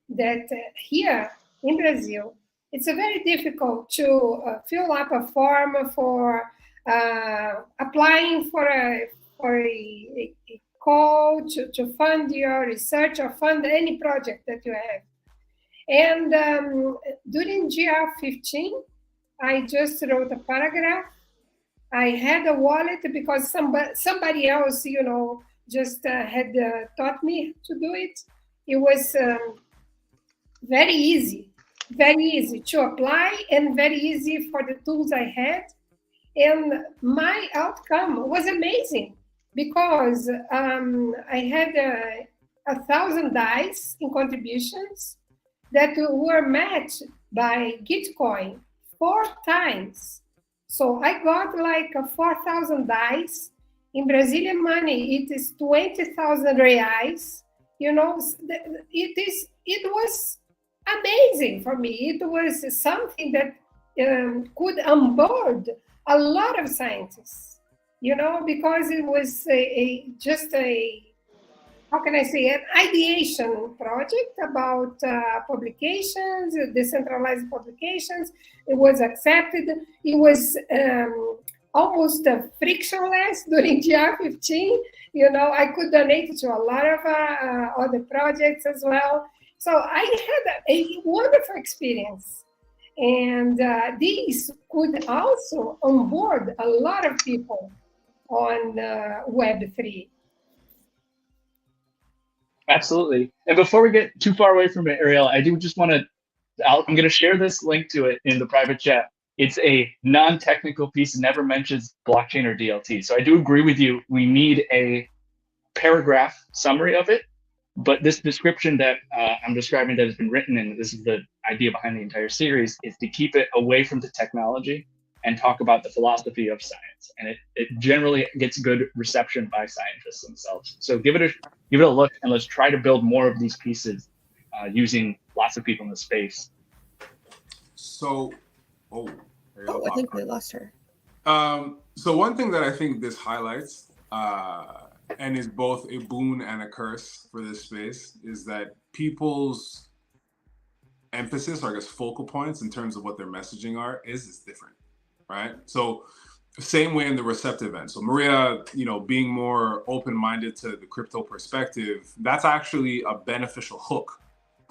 that here in Brazil, it's very difficult to fill up a form for applying for a call to fund your research or fund any project that you have. And during GR15, I just wrote a paragraph. I had a wallet because somebody else, just had taught me to do it. It was very easy to apply and very easy for the tools I had. And my outcome was amazing because I had 1,000 DAIs in contributions that were matched by Gitcoin 4 times. So I got like 4,000 DAIs. In Brazilian money, it is 20,000 reais. It was amazing for me. It was something that could onboard a lot of scientists, because it was just how can I say, an ideation project about publications, decentralized publications. It was accepted. It was almost frictionless during GR15. I could donate to a lot of other projects as well. So I had a wonderful experience. And these could also onboard a lot of people on Web3. Absolutely. And before we get too far away from it, Ariel, I do just want to, I'm going to share this link to it in the private chat. It's a non-technical piece, never mentions blockchain or DLT. So I do agree with you. We need a paragraph summary of it. But this description that I'm describing that has been written, and this is the idea behind the entire series, is to keep it away from the technology and talk about the philosophy of science. And it generally gets good reception by scientists themselves. So give it a look, and let's try to build more of these pieces using lots of people in the space. So, I think we lost her. So one thing that I think this highlights, and is both a boon and a curse for this space, is that people's emphasis, or I guess focal points in terms of what their messaging is different, right? So same way in the receptive end. So Maria, being more open-minded to the crypto perspective, that's actually a beneficial hook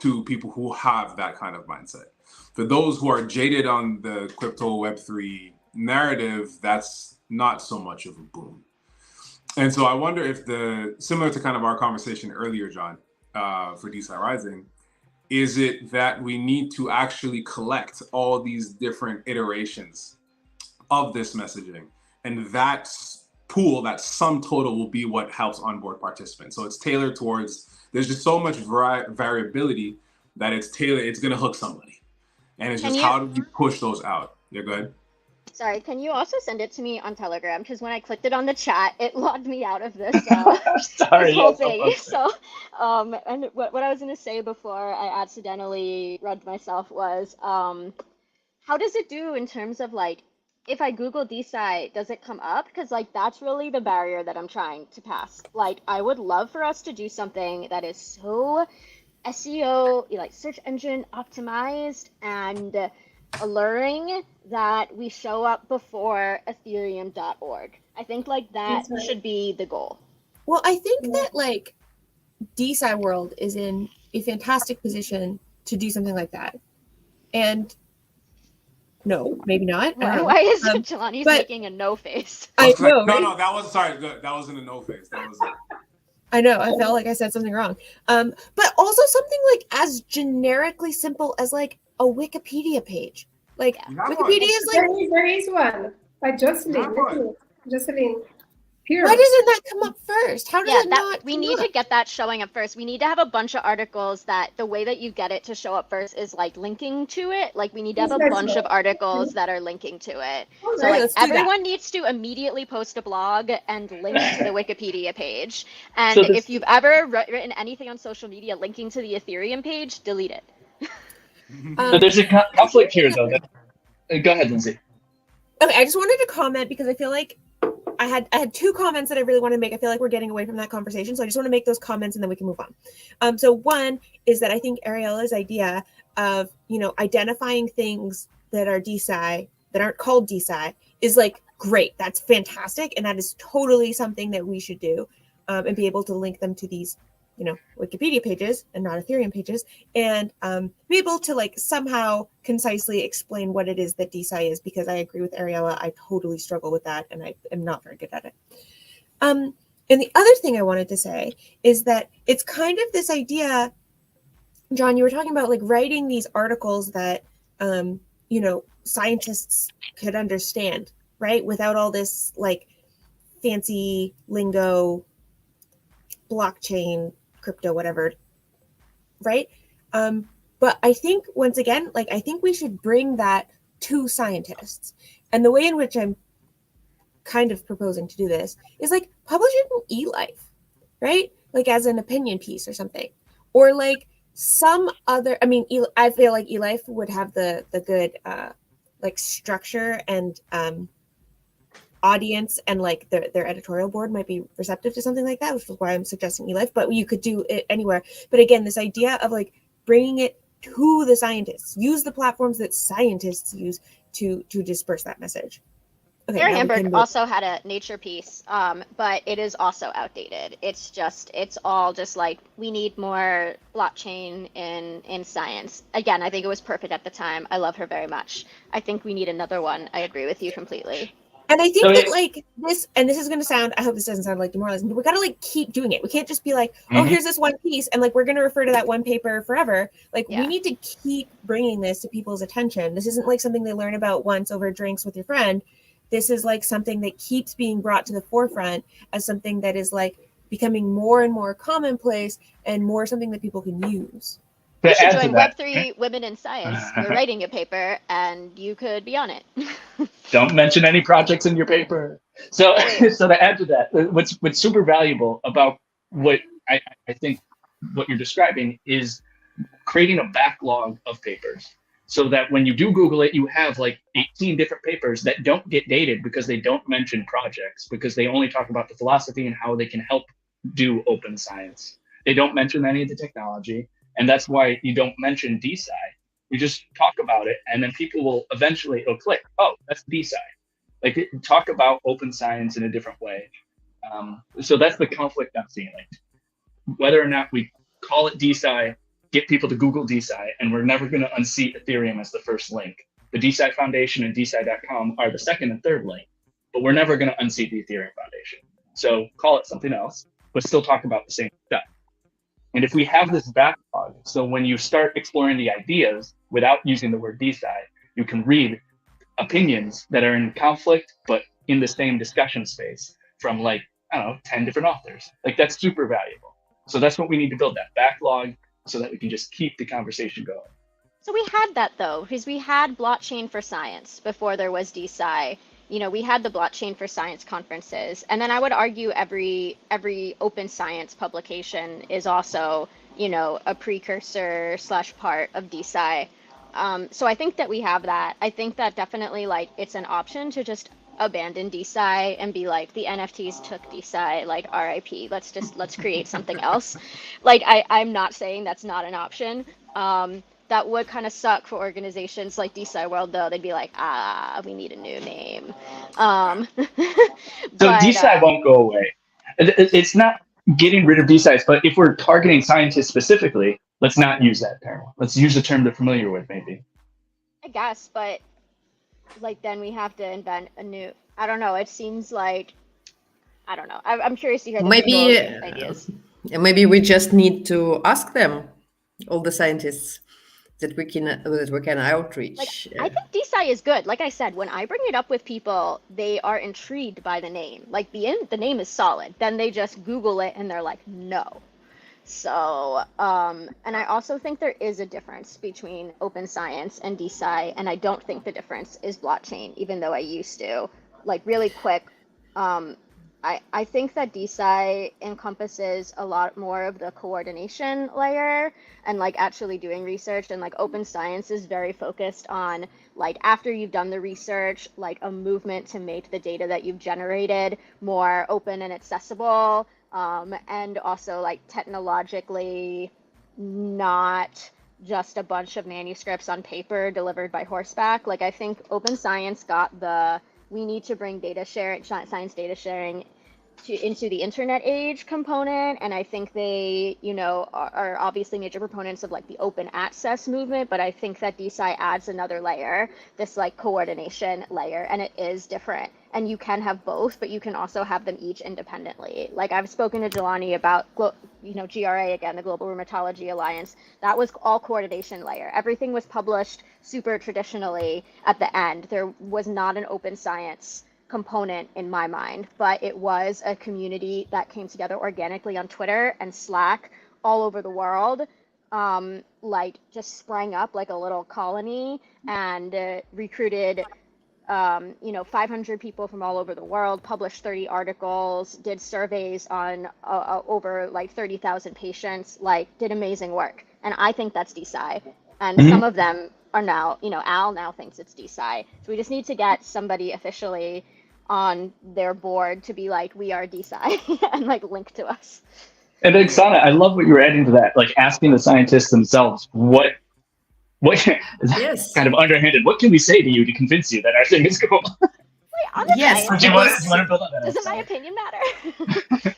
to people who have that kind of mindset. For those who are jaded on the crypto Web3 narrative, that's not so much of a boom. And so I wonder if similar to kind of our conversation earlier, John, for DeSci Rising, is it that we need to actually collect all these different iterations of this messaging, and that pool, that sum total, will be what helps onboard participants? So it's tailored towards, there's just so much variability that it's going to hook somebody. And it's just how do we push those out? Yeah, go ahead. Sorry, can you also send it to me on Telegram? Because when I clicked it on the chat, it logged me out of this, Sorry, this whole yes, thing. So, and what I was going to say before I accidentally rubbed myself was, how does it do in terms of like, if I Google DeSci, does it come up? Because like that's really the barrier that I'm trying to pass. Like, I would love for us to do something that is so SEO, like search engine optimized and alluring that we show up before ethereum.org. I think like that should be the goal. Well, I think that like DeSci World is in a fantastic position to do something like that. And no, maybe not. Why is Jelani's making a no face? I know, no, right? no, that was, sorry, that wasn't a no face. That was I know, I felt like I said something wrong. But also something like as generically simple as like a Wikipedia page. Like Wikipedia is like there is one by Jocelyn. Jocelyn. Here. Why doesn't that come up first? How does it not? We need to get that showing up first. We need to have a bunch of articles that the way that you get it to show up first is like linking to it. Like we need to have a bunch of articles that are linking to it. So like everyone needs to immediately post a blog and link to the Wikipedia page. And if you've ever written anything on social media linking to the Ethereum page, delete it. So there's a conflict here, though. Go ahead, Lindsay. Okay, I just wanted to comment because I feel like I had two comments that I really want to make. I feel like we're getting away from that conversation, so I just want to make those comments and then we can move on. So one is that I think Ariella's idea of identifying things that are DeSci that aren't called DeSci is like great. That's fantastic, and that is totally something that we should do, and be able to link them to these Wikipedia pages and not Ethereum pages, and be able to like somehow concisely explain what it is that DeSci is, because I agree with Ariella. I totally struggle with that and I am not very good at it. And the other thing I wanted to say is that it's kind of this idea, John, you were talking about like writing these articles that, scientists could understand, right? Without all this like fancy lingo, blockchain, crypto, whatever, right? But I think once again, like I think we should bring that to scientists. And the way in which I'm kind of proposing to do this is like publish it in eLife, right? Like as an opinion piece or something, or like some other. I mean, I feel like eLife would have the good like structure and audience, and like their editorial board might be receptive to something like that, which is why I'm suggesting eLife, but you could do it anywhere. But again, this idea of like bringing it to the scientists, use the platforms that scientists use to disperse that message. Okay, Sarah Hamburg also had a nature piece, but it is also outdated. It's all just like, we need more blockchain in science. Again, I think it was perfect at the time. I love her very much. I think we need another one. I agree with you completely. And I think that like this, and this is going to sound, I hope this doesn't sound like demoralizing, but we got to like keep doing it. We can't just be like, oh, here's this one piece, and like we're going to refer to that one paper forever. Like we need to keep bringing this to people's attention. This isn't like something they learn about once over drinks with your friend. This is like something that keeps being brought to the forefront as something that is like becoming more and more commonplace and more something that people can use. You should join Web3 Women in Science. You're writing a paper and you could be on it. Don't mention any projects in your paper. So to add to that, what's super valuable about what I think what you're describing is creating a backlog of papers, so that when you do Google it, you have like 18 different papers that don't get dated because they don't mention projects, because they only talk about the philosophy and how they can help do open science. They don't mention any of the technology. And that's why you don't mention DeSci. You just talk about it, and then people will eventually, it'll click. Oh, that's DeSci. Like, talk about open science in a different way. So that's the conflict I'm seeing. Like, whether or not we call it DeSci get people to Google DeSci, and we're never going to unseat Ethereum as the first link. The DeSci Foundation and DeSci.com are the second and third link, but we're never going to unseat the Ethereum Foundation. So call it something else, but still talk about the same stuff. And if we have this backlog, so when you start exploring the ideas without using the word DeSci, you can read opinions that are in conflict, but in the same discussion space from like, I don't know, 10 different authors. Like that's super valuable. So that's what we need to build, that backlog, so that we can just keep the conversation going. So we had that though, because we had blockchain for science before there was DeSci. You know, we had the blockchain for science conferences, and then I would argue every open science publication is also, you know, a precursor / part of DeSci. So I think that we have that. I think that definitely like it's an option to just abandon DeSci and be like, the NFTs took DeSci, like RIP. Let's create something else. Like I'm not saying that's not an option. That would kind of suck for organizations like DeSci World, though. They'd be like, we need a new name. So DeSci won't go away. It's not getting rid of DeSci, but if we're targeting scientists specifically, let's not use that term. Let's use the term they're familiar with, maybe. I guess, but like then we have to invent a new. I don't know. It seems like I don't know. I'm curious to hear the ideas. Maybe we just need to ask them, all the scientists, that we can outreach. Like, I think DeSci is good. Like I said, when I bring it up with people, they are intrigued by the name. Like the name is solid. Then they just Google it and they're like, no. So, and I also think there is a difference between open science and DeSci, and I don't think the difference is blockchain, even though I used to. Like really quick, I think that DeSci encompasses a lot more of the coordination layer and like actually doing research, and like open science is very focused on like after you've done the research, like a movement to make the data that you've generated more open and accessible, and also like technologically not just a bunch of manuscripts on paper delivered by horseback. Like I think open science got we need to bring data sharing, science data sharing into the internet age component, and I think they, you know, are obviously major proponents of like the open access movement, but I think that DeSci adds another layer, this like coordination layer, and it is different. And you can have both, but you can also have them each independently. Like I've spoken to Jelani about, you know, GRA again, the Global Rheumatology Alliance. That was all coordination layer. Everything was published super traditionally at the end. There was not an open science component in my mind, but it was a community that came together organically on Twitter and Slack all over the world, like just sprang up like a little colony and recruited, you know, 500 people from all over the world, published 30 articles, did surveys on over like 30,000 patients, like did amazing work. And I think that's DeSci. And some of them are now, you know, Al now thinks it's DeSci. So we just need to get somebody officially on their board to be like, we are DeSci and like link to us. And Oksana, I love what you were adding to that, like asking the scientists themselves, what yes. kind of underhanded, what can we say to you to convince you that our thing is cool? Wait, yes. Do you want to build on that? Doesn't my opinion matter?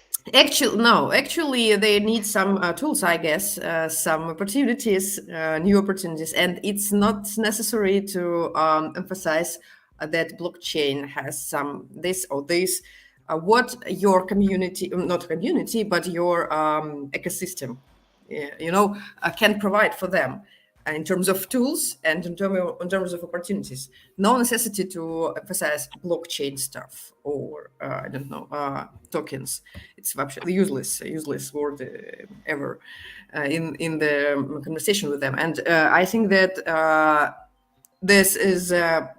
Actually, they need some tools, I guess, some opportunities, new opportunities, and it's not necessary to emphasize that blockchain has some this or this. What your community, not community, but your ecosystem, you know, can provide for them in terms of tools and in terms of opportunities. No necessity to emphasize blockchain stuff or I don't know, tokens. It's actually useless word ever in the conversation with them. And I think that this is a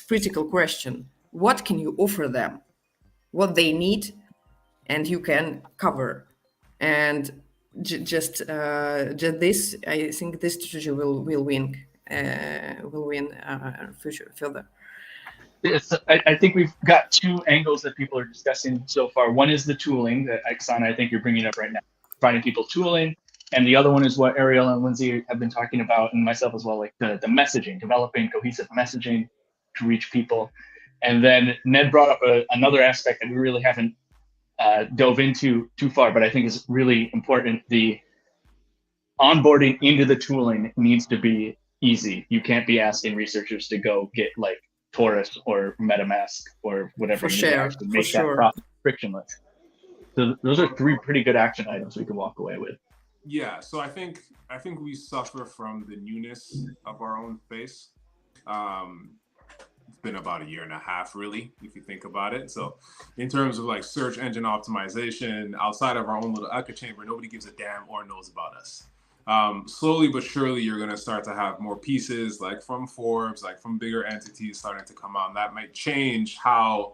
critical question. What can you offer them? What they need, and you can cover. And just this, I think this strategy will win future further. Yes, I think we've got two angles that people are discussing so far. One is the tooling that Oksana, I think you're bringing up right now, providing people tooling. And the other one is what Ariel and Lindsay have been talking about, and myself as well, like the messaging, developing cohesive messaging to reach people. And then Ned brought up another aspect that we really haven't dove into too far, but I think is really important. onboarding into the tooling needs to be easy. You can't be asking researchers to go get like Taurus or MetaMask or whatever For you need to sure, actually for make that sure. process frictionless. So those are 3 pretty good action items we can walk away with. Yeah, so I think we suffer from the newness of our own space. It's been about 1.5 years, really, if you think about it. So in terms of like search engine optimization, outside of our own little echo chamber, nobody gives a damn or knows about us. Slowly but surely, you're going to start to have more pieces like from Forbes, like from bigger entities starting to come out. And that might change how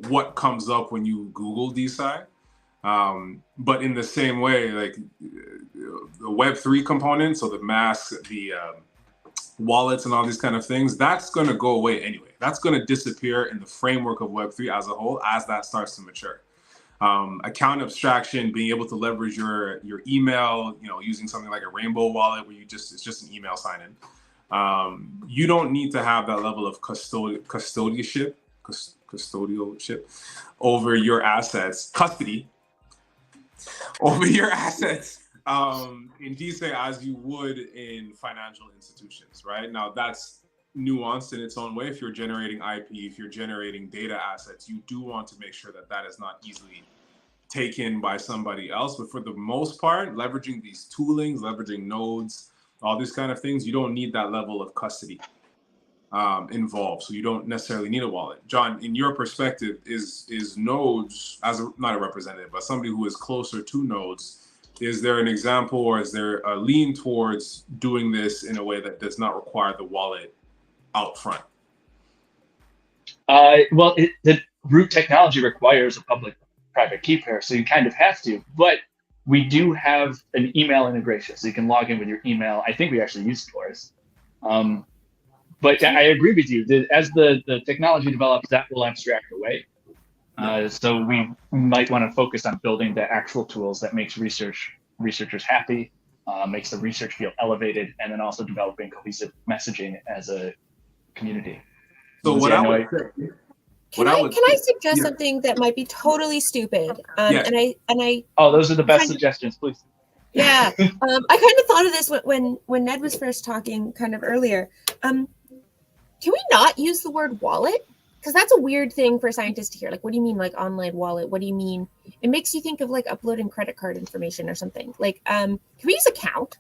what comes up when you Google DeSci. But in the same way, like the Web3 component, so the masks, the wallets and all these kind of things, that's going to go away anyway. That's going to disappear in the framework of Web3 as a whole as that starts to mature. Account abstraction, being able to leverage your email, using something like a Rainbow wallet where it's just an email sign-in. You don't need to have that level of custodialship over your assets, custody over your assets in DeSci as you would in financial institutions, right? Now that's nuanced in its own way. If you're generating IP, if you're generating data assets, you do want to make sure that that is not easily taken by somebody else. But for the most part, leveraging these toolings, leveraging nodes, all these kind of things, you don't need that level of custody involved. So you don't necessarily need a wallet. John, in your perspective, is nodes, not a representative, but somebody who is closer to nodes, is there an example or is there a lean towards doing this in a way that does not require the wallet out front? Well, the root technology requires a public-private key pair, so you kind of have to. But we do have an email integration, so you can log in with your email. I think we actually use Taurus. But I agree with you. As the technology develops, that will abstract away. So we might want to focus on building the actual tools that makes researchers happy, makes the research feel elevated, and then also developing cohesive messaging as a community. So Can I suggest something that might be totally stupid? Yes. And I Oh, those are the best suggestions, please. Yeah, I kind of thought of this when Ned was first talking kind of earlier. Can we not use the word wallet? Because that's a weird thing for scientists to hear. Like, what do you mean, like online wallet? What do you mean? It makes you think of like uploading credit card information or something. Like, can we use account?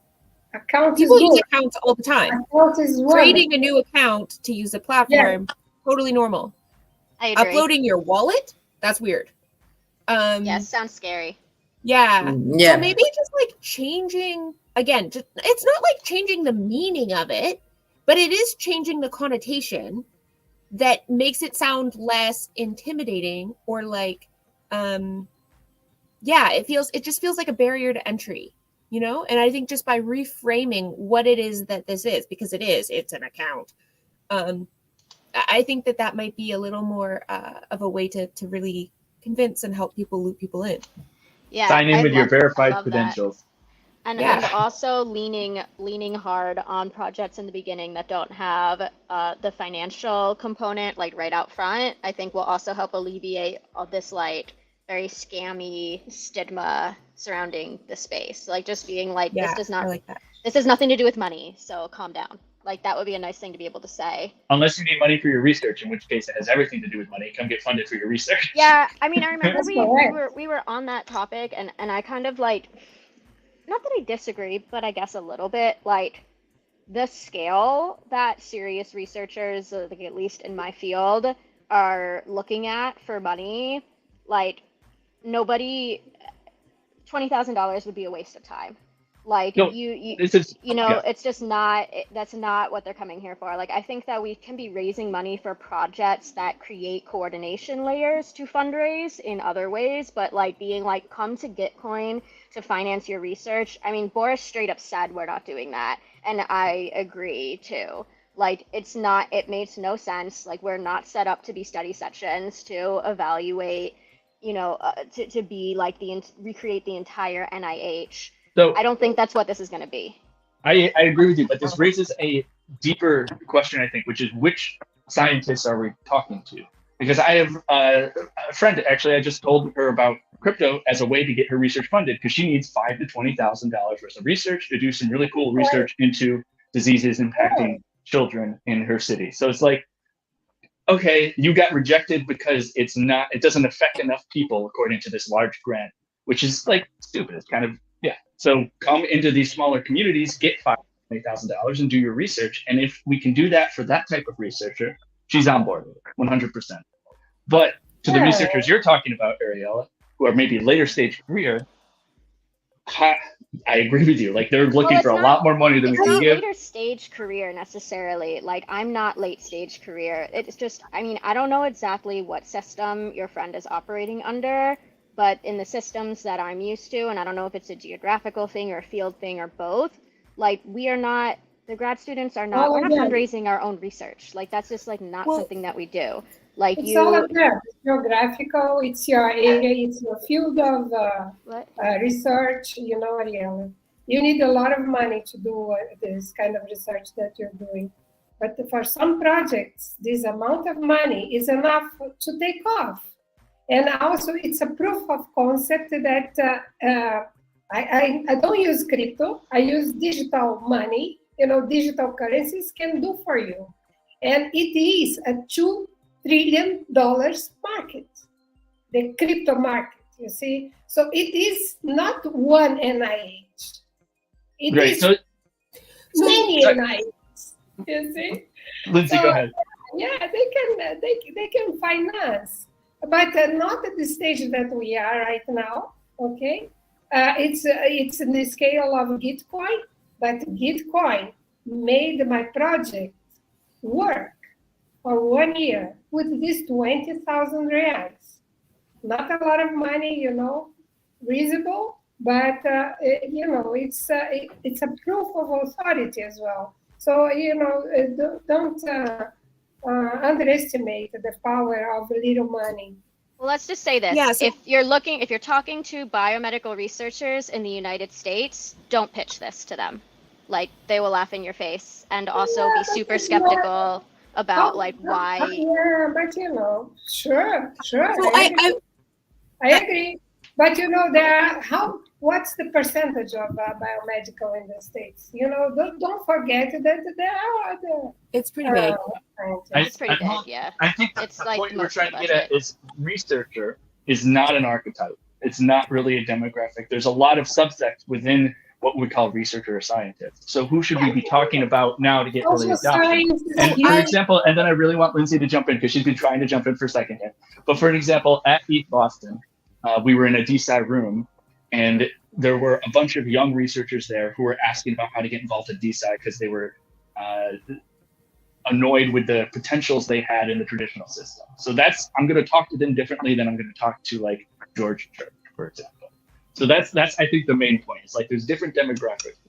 Account People is use good. accounts all the time. Account is one. Creating a new account to use a platform, totally normal. I agree. Uploading your wallet, that's weird. Yes, sounds scary. Yeah. Yeah. So maybe just like changing again. It's not like changing the meaning of it, but it is changing the connotation that makes it sound less intimidating or like, it just feels like a barrier to entry, And I think just by reframing what it is that this is, because it's an account. I think that might be a little more of a way to really convince and help people loop people in. Yeah, Sign in with your verified love that. credentials. And also leaning hard on projects in the beginning that don't have the financial component like right out front, I think will also help alleviate all this like very scammy stigma surrounding the space. Like just being like, this does not, this has nothing to do with money, so calm down. Like that would be a nice thing to be able to say. Unless you need money for your research, in which case it has everything to do with money. Come get funded for your research. Yeah, I mean, I remember we were on that topic, and I kind of like, not that I disagree, but I guess a little bit, like the scale that serious researchers, like at least in my field, are looking at for money, like nobody, $20,000 would be a waste of time. Like no, it's just not, that's not what they're coming here for. Like, I think that we can be raising money for projects that create coordination layers to fundraise in other ways, but like being like, come to Gitcoin to finance your research. I mean, Boris straight up said we're not doing that. And I agree too. Like, it makes no sense. Like, we're not set up to be study sections to evaluate, to be like recreate the entire NIH. So I don't think that's what this is going to be. I agree with you, but this raises a deeper question, I think, which is which scientists are we talking to? because I have a friend, actually, I just told her about crypto as a way to get her research funded, because she needs $5,000 to $20,000 worth of research to do some really cool research into diseases impacting children in her city. So it's like, okay, you got rejected because it doesn't affect enough people according to this large grant, which is like stupid. It's kind of, yeah. So come into these smaller communities, get $5,000 and do your research. And if we can do that for that type of researcher, she's on board with it, 100%. But to the researchers you're talking about, Ariella, who are maybe later stage career, I agree with you. Like, they're looking for a lot more money than we can give. It's not later stage career necessarily. Like, I'm not late stage career. It's just, I mean, I don't know exactly what system your friend is operating under, but in the systems that I'm used to, and I don't know if it's a geographical thing or a field thing or both, like, the grad students are not, we're not fundraising our own research. Like, that's just like not something that we do. Like, it's all of that. It's geographical, it's your area, it's your field of research, you know, Ariella. You need a lot of money to do this kind of research that you're doing. But for some projects, this amount of money is enough to take off. And also, it's a proof of concept that I don't use crypto, I use digital money. You know, digital currencies can do for you. And it is a $2 trillion market, the crypto market, you see. So it is not one NIH. It is many NIHs, you see. Lindsay, go ahead. Yeah, they can finance, but not at the stage that we are right now, okay? It's in the scale of Gitcoin, but Gitcoin made my project work for 1 year with these 20,000 reais. Not a lot of money, you know, reasonable, but you know, it's a proof of authority as well. So, you know, don't underestimate the power of little money. Well, let's just say this. Yeah, so if you're talking to biomedical researchers in the United States, don't pitch this to them. Like, they will laugh in your face and also be super skeptical about like why. Yeah, but you know, sure. So I agree. But you know, what's the percentage of biomedical in the States? You know, don't forget that there are it's pretty big. It's pretty big, yeah. I think it's the like point we're trying to get at is researcher is not an archetype. It's not really a demographic. There's a lot of subsects within what we call researcher or scientist. So who should we be talking about now to get early adoption? And for example, and then I really want Lindsay to jump in because she's been trying to jump in for a second here. But for an example, at ETH Boston, we were in a DeSci room, and there were a bunch of young researchers there who were asking about how to get involved in DeSci because they were annoyed with the potentials they had in the traditional system. So I'm going to talk to them differently than I'm going to talk to like George Church, for example. So that's I think the main point. It's like there's different demographics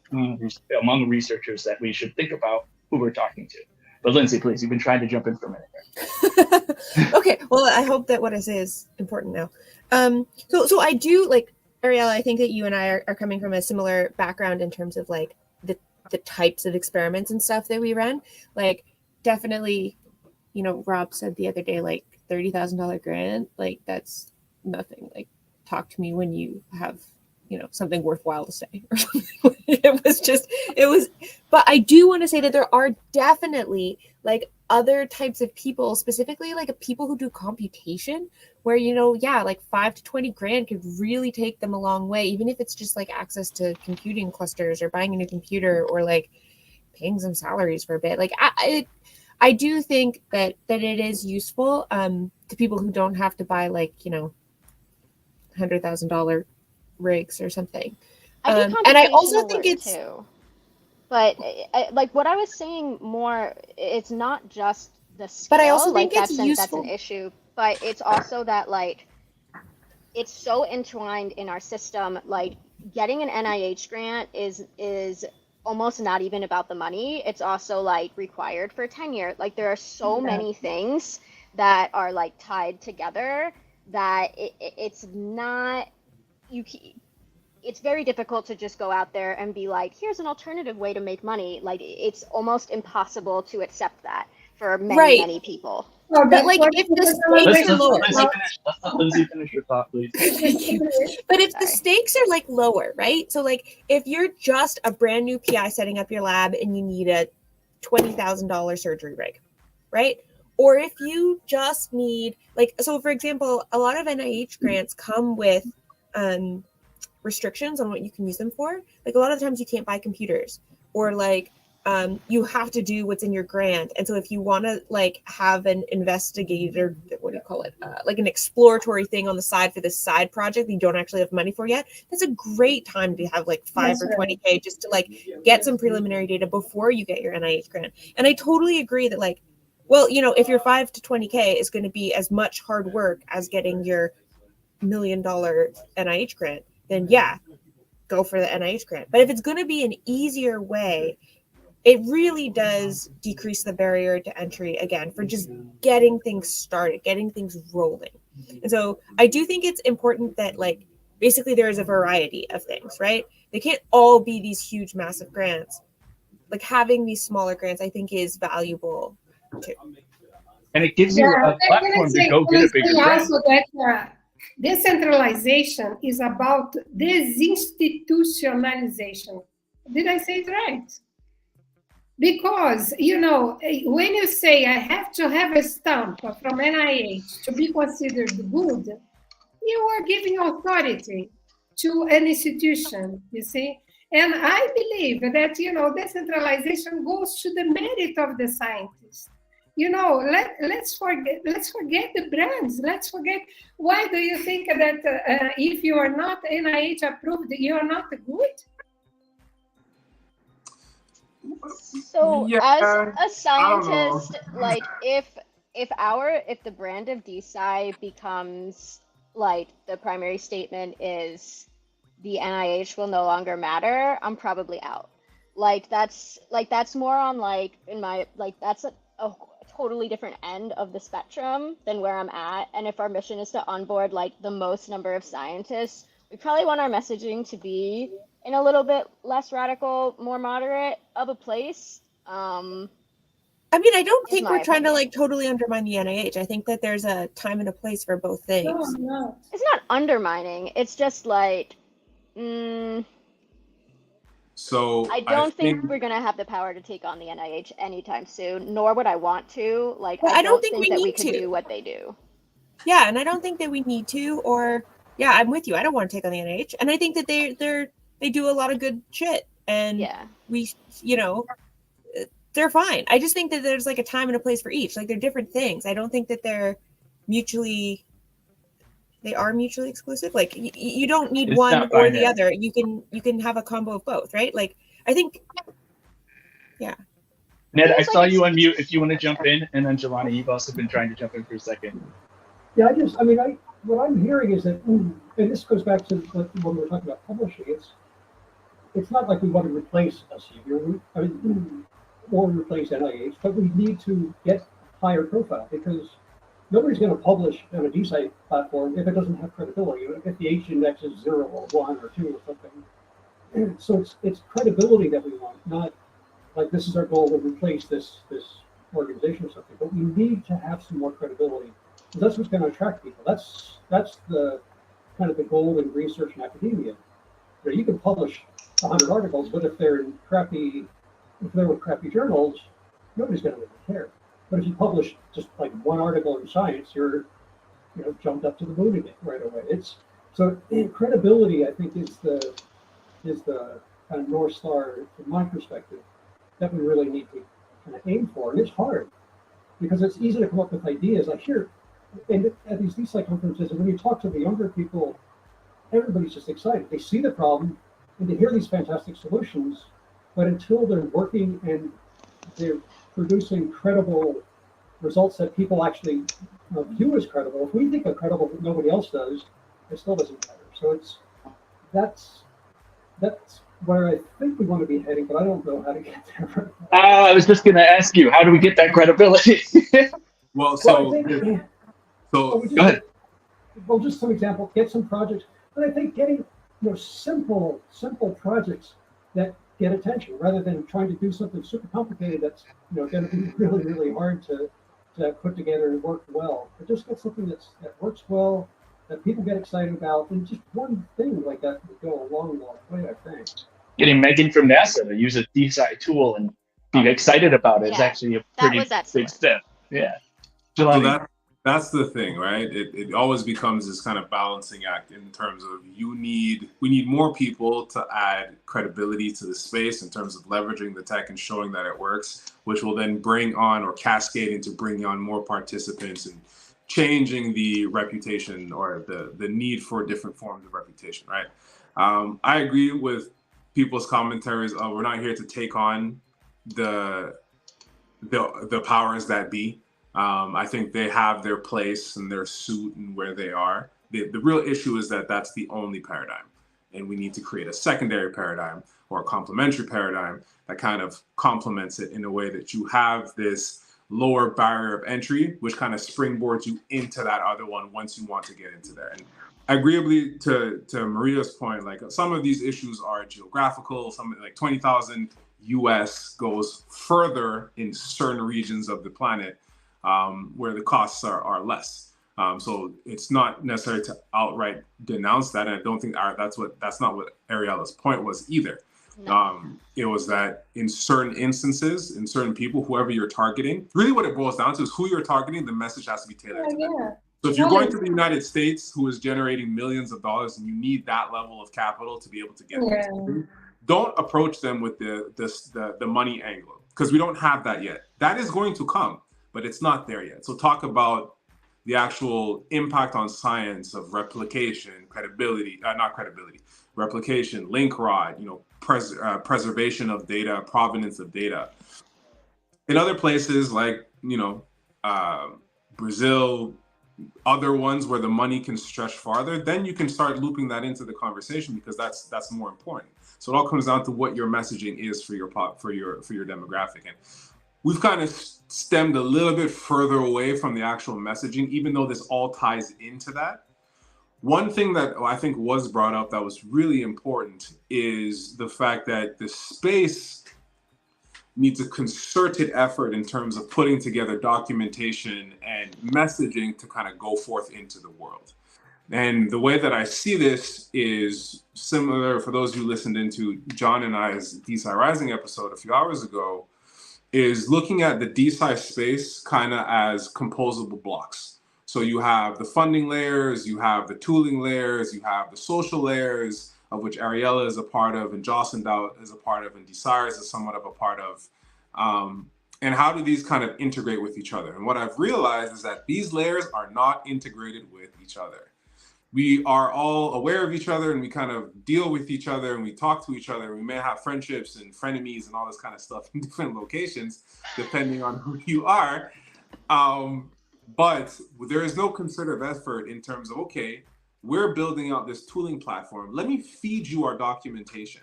among researchers that we should think about who we're talking to. But Lindsay, please, you've been trying to jump in for a minute here. Okay, well, I hope that what I say is important now. So I do, like, Ariella, I think that you and I are coming from a similar background in terms of like the types of experiments and stuff that we run. Like, definitely, you know, Rob said the other day, like $30,000 grant, like that's nothing. Like, talk to me when you have, you know, something worthwhile to say or something. It was, but I do want to say that there are definitely like other types of people, specifically like people who do computation where, you know, yeah, like 5 to 20 grand could really take them a long way, even if it's just like access to computing clusters or buying a new computer or like paying some salaries for a bit. Like I do think that it is useful to people who don't have to buy like, you know, $100,000 rigs or something. And I also think it's too. But like what I was saying more, it's not just the scale. But I also like think it's useful. That's an issue. But it's also that like it's so entwined in our system. Like getting an NIH grant is almost not even about the money. It's also like required for tenure. Like there are so many things that are like tied together that it's not it's very difficult to just go out there and be like, here's an alternative way to make money. Like it's almost impossible to accept that for many people. Oh, But like, if the stakes are lower, let's let Lindsay finish your thought, please. but if the stakes are like lower, right? So like, if you're just a brand new PI setting up your lab and you need a $20,000 surgery rig, right? Or if you just need like, so for example, a lot of NIH grants come with restrictions on what you can use them for. Like a lot of times you can't buy computers, or like you have to do what's in your grant. And so if you want to like have an investigator, what do you call it? Like an exploratory thing on the side for this side project that you don't actually have money for yet, that's a great time to have like 5 or 20K just to like get some preliminary data before you get your NIH grant. And I totally agree that like, well, you know, if your 5 to 20K is going to be as much hard work as getting your $1 million NIH grant, then yeah, go for the NIH grant. But if it's going to be an easier way, it really does decrease the barrier to entry again for just getting things started, getting things rolling. And so I do think it's important that like basically there is a variety of things, right? They can't all be these huge, massive grants. Like having these smaller grants, I think is valuable too. And it gives you a platform to go get a bigger grant. Also that decentralization is about desinstitutionalization. Did I say it right? Because, you know, when you say I have to have a stamp from NIH to be considered good, you are giving authority to an institution, you see? And I believe that, you know, decentralization goes to the merit of the scientists. You know, let's forget the brands. Let's forget. Why do you think that if you are not NIH approved, you are not good? So Yeah, as a scientist, like if the brand of DeSci becomes like the primary statement is the NIH will no longer matter, I'm probably out. Like that's more on like in my like that's a totally different end of the spectrum than where I'm at. And if our mission is to onboard like the most number of scientists, we probably want our messaging to be in a little bit less radical, more moderate of a place. I mean, I don't think we're trying to like totally undermine the NIH. I think that there's a time and a place for both things. No. It's not undermining. It's just like, So I don't think we're gonna have the power to take on the NIH anytime soon, nor would I want to. Like, well, I don't think we that need we could to do what they do. Yeah, and I don't think that we need to. Or yeah, I'm with you. I don't want to take on the NIH, and I think that they do a lot of good shit, and Yeah, we, you know, they're fine. I just think that there's like a time and a place for each. Like they're different things. I don't think that they are mutually exclusive. Like you don't need It's one not or the binary. other. You can have a combo of both, right? Like I think, yeah. Ned, I Feels saw like you it's- unmute if you want to jump in, and then Jelani, you've also been trying to jump in for a second. Yeah, what I'm hearing is that, and this goes back to when we were talking about publishing, it's not like we want to replace Elsevier, or replace NIH, but we need to get higher profile because nobody's going to publish on a DeSci platform if it doesn't have credibility, if the H index is 0 or 1 or 2 or something. So it's credibility that we want, not like this is our goal to replace this organization or something, but we need to have some more credibility. That's what's going to attract people. That's the kind of the goal in research and academia. You can publish 100 articles, but if they're with crappy journals, nobody's going to really care. But if you publish just like one article in Science, you're jumped up to the moon again right away. So credibility, I think, is the kind of North Star from my perspective that we really need to kind of aim for. And it's hard because it's easy to come up with ideas. Like here, and at these DeSci conferences, and when you talk to the younger people, everybody's just excited. They see the problem and they hear these fantastic solutions, but until they're working and they're producing credible results that people actually view as credible, if we think are credible but nobody else does, it still doesn't matter. So that's where I think we want to be heading, but I don't know how to get there. I was just going to ask you, how do we get that credibility? Well, go ahead. Well, just some example, get some projects, but I think getting simple projects that get attention rather than trying to do something super complicated that's going to be really, really hard to put together and work well, but just get something that works well, that people get excited about, and just one thing like that would go a long, long way, I think. Getting Megan from NASA to use a DeSci tool and be excited about it is actually a pretty big step. Yeah. So that's the thing, right? It always becomes this kind of balancing act in terms of we need more people to add credibility to the space in terms of leveraging the tech and showing that it works, which will then bring on or cascade into bringing on more participants and changing the reputation or the need for different forms of reputation, right? I agree with people's commentaries of we're not here to take on the powers that be. I think they have their place and their suit and where they are. The real issue is that that's the only paradigm. And we need to create a secondary paradigm or a complementary paradigm that kind of complements it in a way that you have this lower barrier of entry, which kind of springboards you into that other one once you want to get into there. And agreeably to Maria's point, like some of these issues are geographical, something like 20,000 US goes further in certain regions of the planet where the costs are less. So it's not necessary to outright denounce that. And I don't think that's not what Ariela's point was either. No. It was that in certain instances, in certain people, whoever you're targeting, really what it boils down to is who you're targeting, the message has to be tailored to them. So if you're going to the United States, who is generating millions of dollars, and you need that level of capital to be able to get them, don't approach them with the money angle, because we don't have that yet. That is going to come, but it's not there yet. So talk about the actual impact on science of replication, replication, link rod, preservation of data, provenance of data. In other places like, Brazil, other ones where the money can stretch farther, then you can start looping that into the conversation, because that's more important. So it all comes down to what your messaging is for your demographic. And we've kind of stemmed a little bit further away from the actual messaging, even though this all ties into that. One thing that I think was brought up that was really important is the fact that the space needs a concerted effort in terms of putting together documentation and messaging to kind of go forth into the world. And the way that I see this is similar for those who listened into John and I's DeSci Rising episode a few hours ago, is looking at the DeSci space kind of as composable blocks. So you have the funding layers, you have the tooling layers, you have the social layers, of which Ariela is a part of, and Jocelyn Dow is a part of, and DeSci is somewhat of a part of. And how do these kind of integrate with each other? And what I've realized is that these layers are not integrated with each other. We are all aware of each other, and we kind of deal with each other, and we talk to each other. We may have friendships and frenemies and all this kind of stuff in different locations, depending on who you are. But there is no concerted effort in terms of, okay, we're building out this tooling platform. Let me feed you our documentation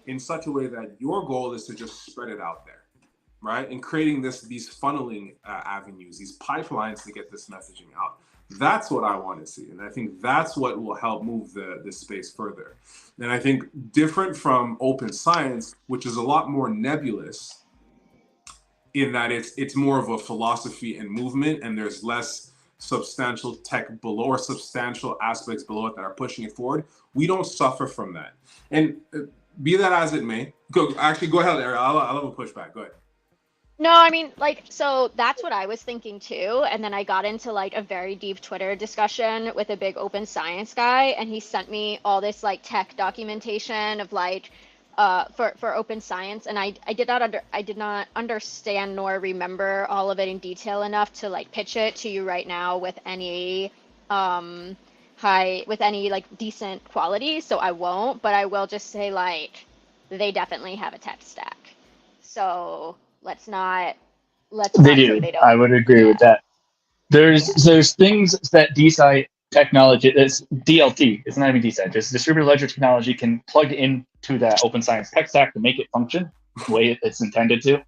in such a way that your goal is to just spread it out there, right? And creating these funneling avenues, these pipelines to get this messaging out. That's what I want to see. And I think that's what will help move this space further. And I think different from open science, which is a lot more nebulous in that it's more of a philosophy and movement, and there's less substantial tech below or substantial aspects below it that are pushing it forward. We don't suffer from that. And be that as it may, go ahead, Ariel. I'll have a pushback. Go ahead. No, I mean, so that's what I was thinking too. And then I got into a very deep Twitter discussion with a big open science guy, and he sent me all this tech documentation of for open science, and I did not understand nor remember all of it in detail enough to pitch it to you right now with any decent quality. So I won't, but I will just say they definitely have a tech stack. So let's not they do. Say they don't. I would agree with that. There's things that DeSci technology, it's DLT, it's not even DeSci, just distributed ledger technology can plug into that open science tech stack to make it function the way it's intended to,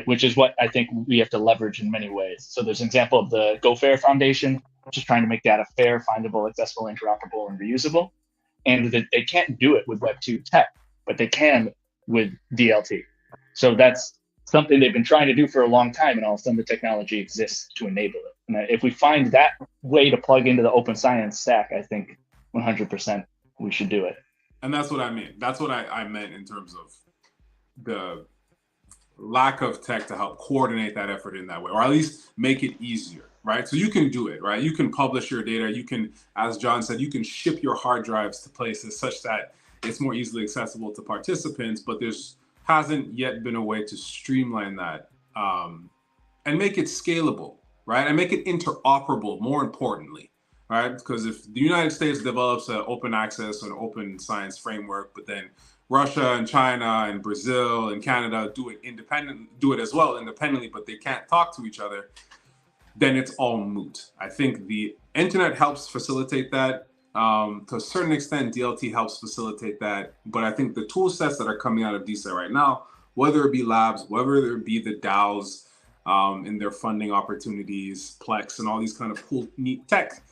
which is what I think we have to leverage in many ways. So there's an example of the Go Fair Foundation, which is trying to make data fair, findable, accessible, interoperable, and reusable. And that they can't do it with Web2 tech, but they can with DLT. So that's something they've been trying to do for a long time, and all of a sudden the technology exists to enable it. And if we find that way to plug into the open science stack, I think 100% we should do it. And that's what I mean. That's what I meant in terms of the lack of tech to help coordinate that effort in that way, or at least make it easier, right? So you can do it, right? You can publish your data. You can, as John said, you can ship your hard drives to places such that it's more easily accessible to participants, but there's hasn't yet been a way to streamline that and make it scalable, right? And make it interoperable, more importantly, right? Because if the United States develops an open access and open science framework, but then Russia and China and Brazil and Canada do it as well independently, but they can't talk to each other, then it's all moot. I think the internet helps facilitate that. To a certain extent, DLT helps facilitate that. But I think the tool sets that are coming out of DeSci right now, whether it be labs, whether it be the DAOs in their funding opportunities, Plex, and all these kind of cool, neat tech,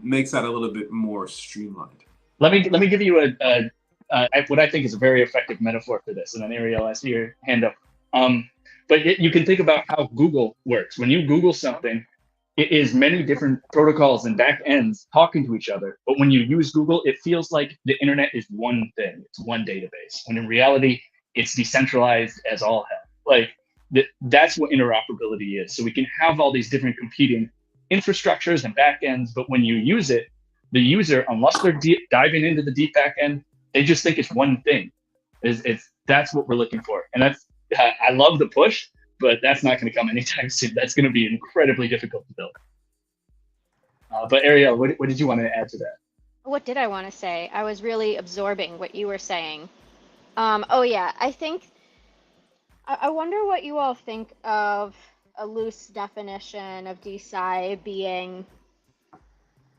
makes that a little bit more streamlined. Let me give you what I think is a very effective metaphor for this. And then Ariel, I see your hand up. But you can think about how Google works. When you Google something, it is many different protocols and back ends talking to each other. But when you use Google, it feels like the internet is one thing. It's one database. When in reality, it's decentralized as all hell. Like that's what interoperability is. So we can have all these different competing infrastructures and back ends. But when you use it, the user, unless they're diving into the deep back end, they just think it's one thing. That's what we're looking for. And I love the push, but that's not going to come anytime soon. That's going to be incredibly difficult to build. But Ariel, what did you want to add to that? What did I want to say? I was really absorbing what you were saying. Oh yeah, I wonder what you all think of a loose definition of DeSci being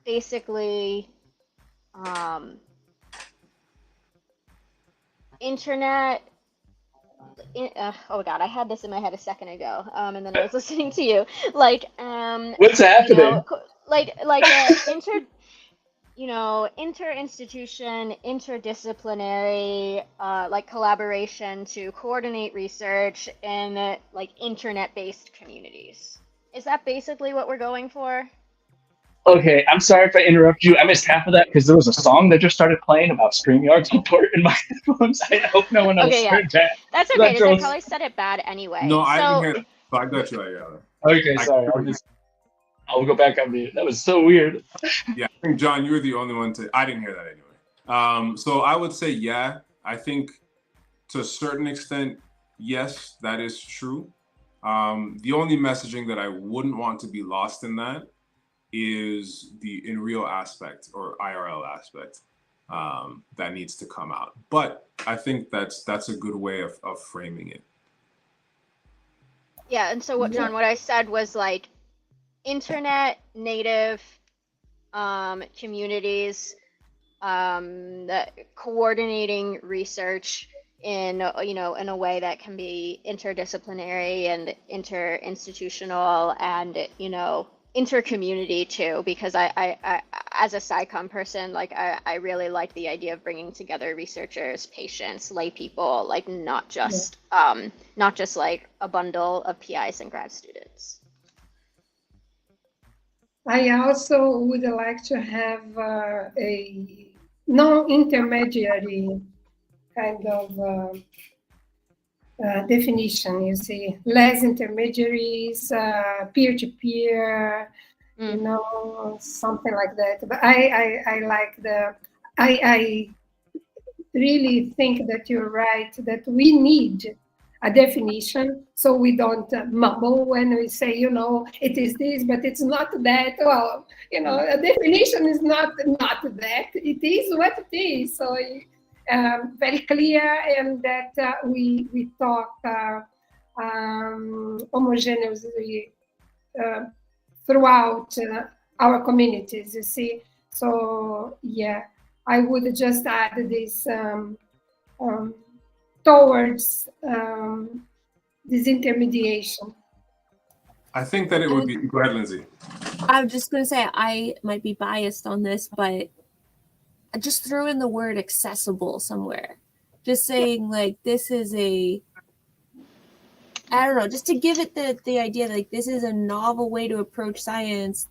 basically internet. Oh god, I had this in my head a second ago, and then I was listening to you. What's happening? Inter-institution, interdisciplinary, collaboration to coordinate research in internet-based communities. Is that basically what we're going for? Okay, I'm sorry if I interrupt you. I missed half of that because there was a song that just started playing about StreamYard support in my headphones. I hope no one else heard that. That's okay. I probably said it bad anyway. No, I didn't hear that. So I got you. Okay, sorry. I'll go back on mute. That was so weird. Yeah, I think, John, you were the only one I didn't hear that anyway. So I would say, yeah, I think to a certain extent, yes, that is true. The only messaging that I wouldn't want to be lost in that is the in real aspect or IRL aspect that needs to come out. But I think that's a good way of framing it. Yeah, and so John, what I said was internet native communities that coordinating research in a way that can be interdisciplinary and interinstitutional and intercommunity too, because I as a SciComm person, I really like the idea of bringing together researchers, patients, lay people, not just a bundle of PIs and grad students. I also would like to have a non-intermediary kind of definition, you see, less intermediaries, peer-to-peer, something like that. But I really think that you're right, that we need a definition so we don't mumble when we say, it is this, but it's not that. Well, a definition is not that. It is what it is. So very clear, and that we talk homogeneously throughout our communities, you see. So yeah, I would just add this towards this intermediation. I think that it would be. Go ahead, Lindsay. I was just going to say I might be biased on this, but I just threw in the word accessible somewhere. Just saying this is I don't know, just to give it the idea that like this is a novel way to approach science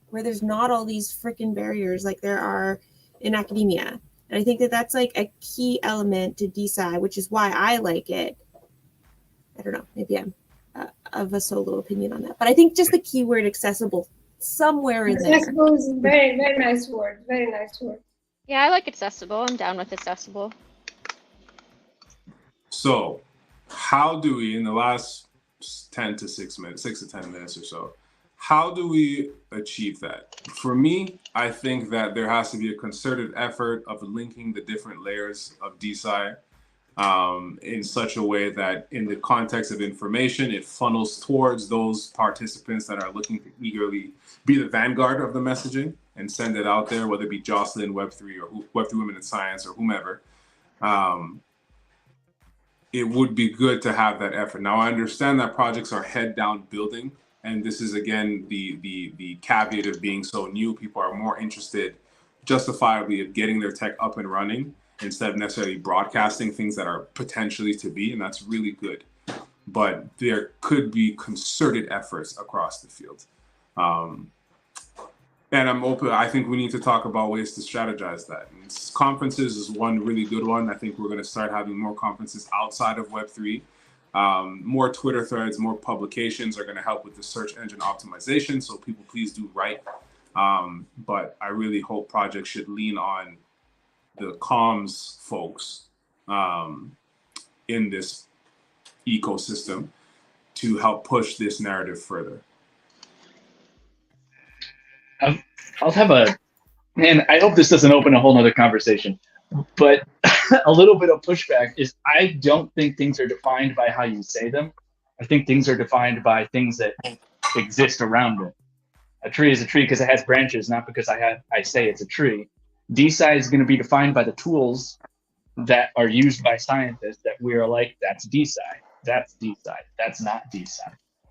where there's not all these freaking barriers like there are in academia. And I think that that's like a key element to DeSci, which is why I like it. I don't know, maybe I'm of a solo opinion on that. But I think just the keyword accessible somewhere in there. Accessible is a very, very nice word. Very nice word. Yeah, I like accessible. I'm down with accessible. So, how do we, in the last 6 to 10 minutes or so, how do we achieve that? For me, I think that there has to be a concerted effort of linking the different layers of DeSci in such a way that in the context of information, it funnels towards those participants that are looking to eagerly be the vanguard of the messaging and send it out there, whether it be Jocelyn, Web3, or Web3 Women in Science, or whomever. It would be good to have that effort. Now, I understand that projects are head down building, and this is again the caveat of being so new. People are more interested, justifiably, of getting their tech up and running instead of necessarily broadcasting things that are potentially to be, and that's really good. But there could be concerted efforts across the field. And I'm open. I think we need to talk about ways to strategize that. And conferences is one really good one. I think we're going to start having more conferences outside of Web3. More Twitter threads, more publications are going to help with the search engine optimization. So people, please do write. But I really hope projects should lean on the comms folks in this ecosystem to help push this narrative further. I'll have man, I hope this doesn't open a whole nother conversation, but a little bit of pushback is I don't think things are defined by how you say them. I think things are defined by things that exist around it. A tree is a tree because it has branches, not because I say it's a tree. DeSci is going to be defined by the tools that are used by scientists that we are like, that's DeSci, that's not DeSci.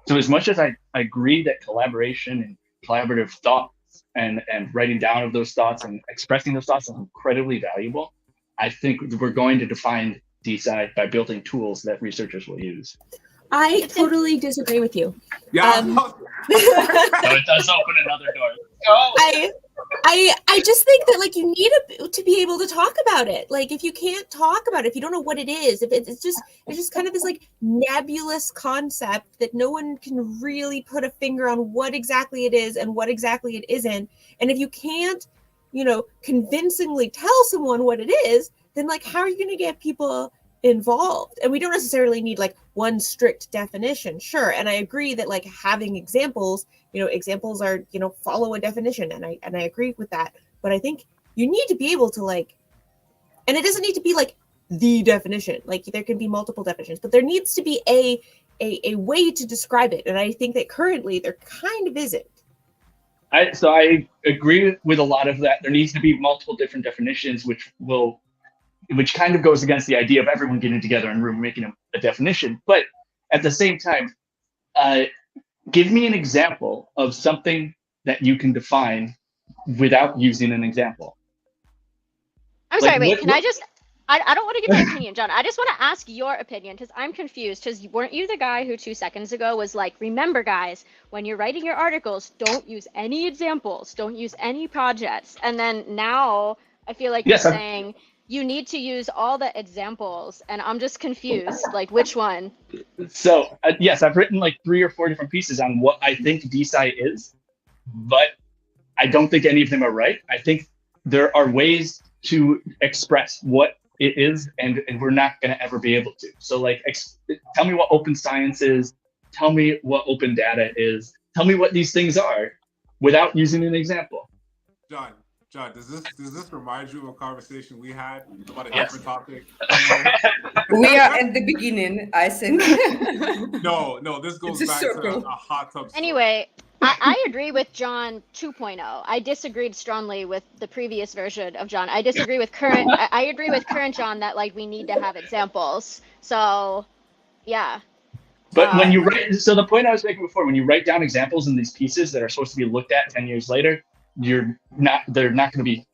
So as much as I agree that collaboration and collaborative thought and writing down of those thoughts and expressing those thoughts is incredibly valuable, I think we're going to define DeSci by building tools that researchers will use. I totally disagree with you. Yeah. So it does open another door. Oh. I just think that like you need to be able to talk about it. Like if you can't talk about it, if you don't know what it is, if it's just kind of this like nebulous concept that no one can really put a finger on what exactly it is and what exactly it isn't. And if you can't, convincingly tell someone what it is, then like how are you going to get people involved? And we don't necessarily need like one strict definition, sure. And I agree that like having examples are, follow a definition. And I agree with that. But I think you need to be able to like, and it doesn't need to be like the definition. Like there can be multiple definitions, but there needs to be a way to describe it. And I think that currently there kind of isn't. So I agree with a lot of that. There needs to be multiple different definitions, which kind of goes against the idea of everyone getting together in a room making a definition. But at the same time, give me an example of something that you can define without using an example. I'm sorry, wait, can I just, I don't want to give my opinion, John. I just want to ask your opinion because I'm confused because weren't you the guy who 2 seconds ago was like, remember guys, when you're writing your articles, don't use any examples, don't use any projects. And then now I feel like you're saying you need to use all the examples and I'm just confused, like which one? So yes, I've written like 3 or 4 different pieces on what I think DeSci is, but I don't think any of them are right. I think there are ways to express what it is, and we're not going to ever be able to. So like, tell me what open science is, tell me what open data is, tell me what these things are without using an example. John, does this remind you of a conversation we had about a different topic? We are at the beginning, I think. No, this goes back to a hot tub story. Anyway, I agree with John 2.0. I disagreed strongly with the previous version of John. I disagree with current. I agree with current John that like we need to have examples. So, yeah. But when you write, so the point I was making before, when you write down examples in these pieces that are supposed to be looked at 10 years later, they're not going to be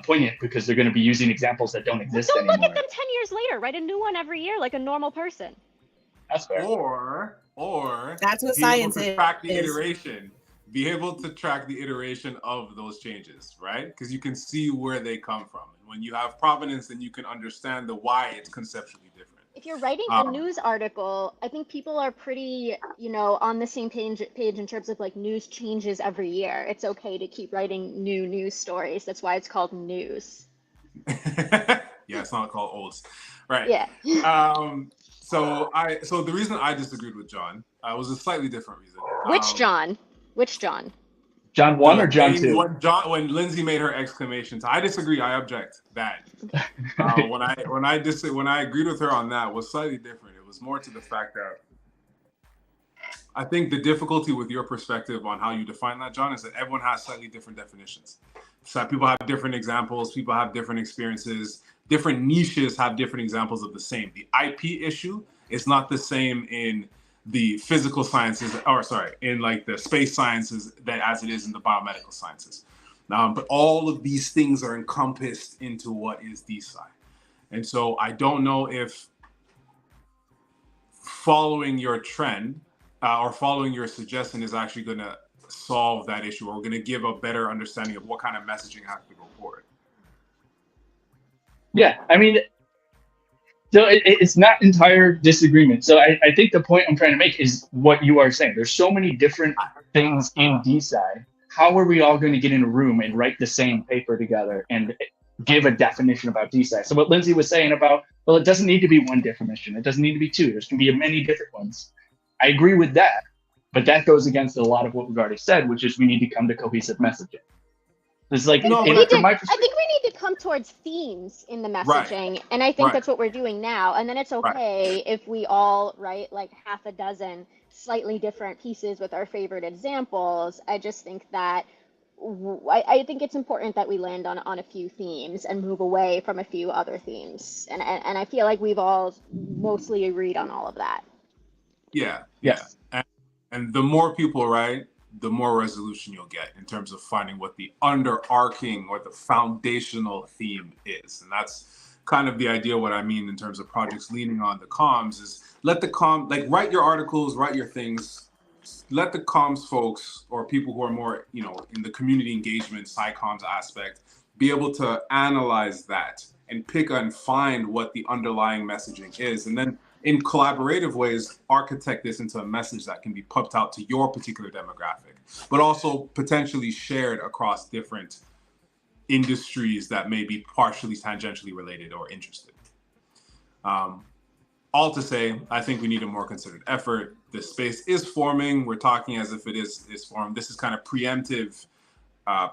poignant because they're going to be using examples that don't exist anymore. Don't look at them 10 years later. Write a new one every year like a normal person. That's fair. Or That's what be able science to track the is. iteration. Be able to track the iteration of those changes, right? Because you can see where they come from. And when you have provenance, then you can understand the why it's conceptually different. If you're writing a news article, I think people are pretty, on the same page in terms of like news changes every year. It's okay to keep writing new news stories. That's why it's called news. Yeah, it's not called olds, right? Yeah. So the reason I disagreed with John was a slightly different reason. Which John? Which John? John 1 or John 2? When Lindsay made her exclamation, I disagree. I object. That when I agreed with her on that was slightly different. It was more to the fact that I think the difficulty with your perspective on how you define that, John, is that everyone has slightly different definitions. So people have different examples. People have different experiences. Different niches have different examples of the same. The IP issue is not the same in the physical sciences, in like the space sciences as it is in the biomedical sciences. But all of these things are encompassed into what is DeSci. And so I don't know if following your trend or following your suggestion is actually going to solve that issue, or going to give a better understanding of what kind of messaging has to go forward. Yeah, I mean, so it's not entire disagreement. So I think the point I'm trying to make is what you are saying. There's so many different things in DeSci. How are we all going to get in a room and write the same paper together and give a definition about DeSci? So what Lindsay was saying about, well, it doesn't need to be one definition. It doesn't need to be two. There's going to be many different ones. I agree with that, but that goes against a lot of what we've already said, which is we need to come to cohesive messaging. It's like, I think we need to come towards themes in the messaging, right. And I think that's what we're doing now. And then it's okay if we all write like half a dozen slightly different pieces with our favorite examples. I just think that I think it's important that we land on a few themes and move away from a few other themes. And I feel like we've all mostly agreed on all of that. Yeah. And the more people write, the more resolution you'll get in terms of finding what the underarching or the foundational theme is. And that's kind of the idea. What I mean in terms of projects leaning on the comms is let the write your articles, write your things, let the comms folks or people who are more, in the community engagement, sci-comms aspect, be able to analyze that and pick and find what the underlying messaging is. And then in collaborative ways, architect this into a message that can be pumped out to your particular demographic, but also potentially shared across different industries that may be partially tangentially related or interested. All to say, I think we need a more considered effort. This space is forming. We're talking as if it is formed. This is kind of preemptive,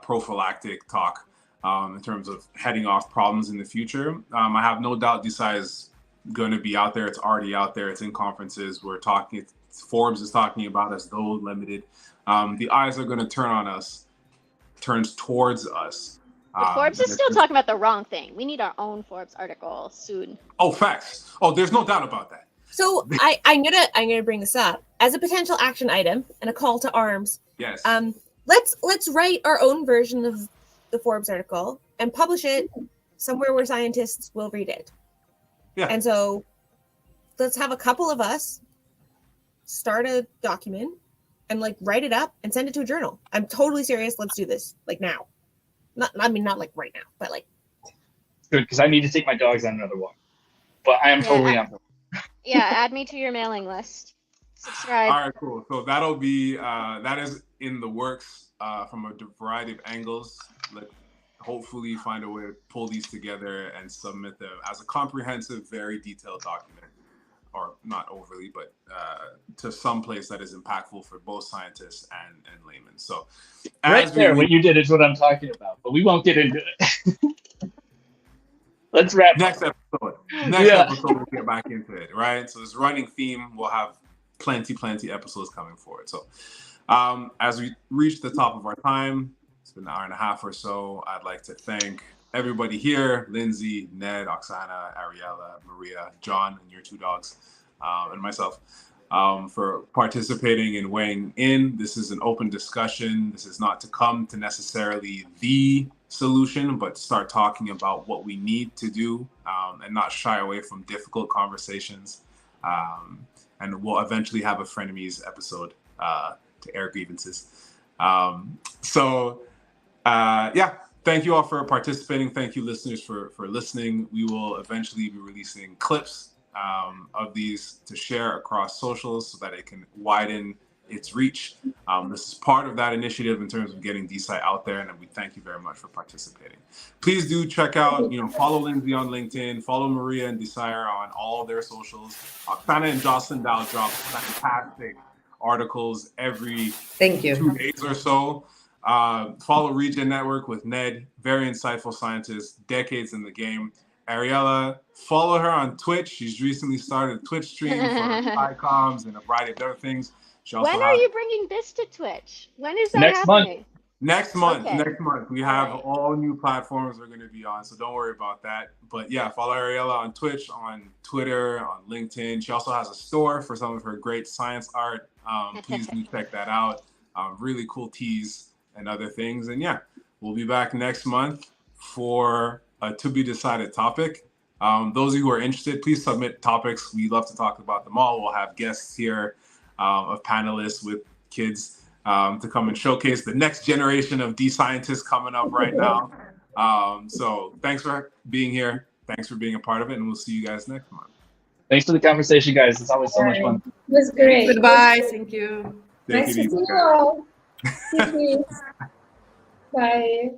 prophylactic talk in terms of heading off problems in the future. I have no doubt DeSci is going to be out there. It's already out there. It's in conferences. We're talking. Forbes is talking about us, though limited. The eyes are going to turns towards us. Forbes is still talking about the wrong thing. We need our own Forbes article soon. Oh, facts. Oh, there's no doubt about that. So I'm gonna bring this up as a potential action item and a call to arms. Yes. Let's write our own version of the Forbes article and publish it somewhere where scientists will read it. Yeah. And so let's have a couple of us start a document and write it up and send it to a journal. I'm totally serious. Let's do this now. Not like right now, but good, because I need to take my dogs on another walk. But I am totally on board. Yeah, add me to your mailing list. Subscribe. All right, cool. So that'll be that is in the works from a variety of angles. Hopefully find a way to pull these together and submit them as a comprehensive, very detailed document, or not overly, but to some place that is impactful for both scientists and laymen. So right there, what you did is what I'm talking about, but we won't get into it. Let's wrap next up. episode. We'll get back into it, right? So this running theme, we'll have plenty episodes coming forward. So as we reach the top of our time, it's been an hour and a half or so. I'd like to thank everybody here, Lindsay, Ned, Oksana, Ariella, Maria, John, and your two dogs, and myself, for participating and weighing in. This is an open discussion. This is not to come to necessarily the solution, but start talking about what we need to do, and not shy away from difficult conversations. and we'll eventually have a frenemies episode to air grievances. Yeah, thank you all for participating. Thank you, listeners, for listening. We will eventually be releasing clips of these to share across socials so that it can widen its reach. This is part of that initiative in terms of getting DeSci out there, and we thank you very much for participating. Please do check out, follow Lindsay on LinkedIn, follow Maria and DeSci on all of their socials. Oksana and Jocelyn Dow drop fantastic articles every 2 days or so. Follow Regen Network with Ned, very insightful scientist, decades in the game. Ariella, follow her on Twitch. She's recently started a Twitch stream for ICOMs and a variety of other things. When are you bringing this to Twitch? When is that Next happening? Next month. Okay. Next month. We have all new platforms we're going to be on, so don't worry about that. But yeah, follow Ariella on Twitch, on Twitter, on LinkedIn. She also has a store for some of her great science art. Please do check that out. Really cool teas and other things. And yeah, we'll be back next month for a to-be-decided topic. Those of you who are interested, please submit topics. We love to talk about them all. We'll have guests here of panelists with kids to come and showcase the next generation of DeScientists coming up right now. So thanks for being here. Thanks for being a part of it, and we'll see you guys next month. Thanks for the conversation, guys. It's always so much fun. It was great. Goodbye. Thank you. Nice to see you all. Bye.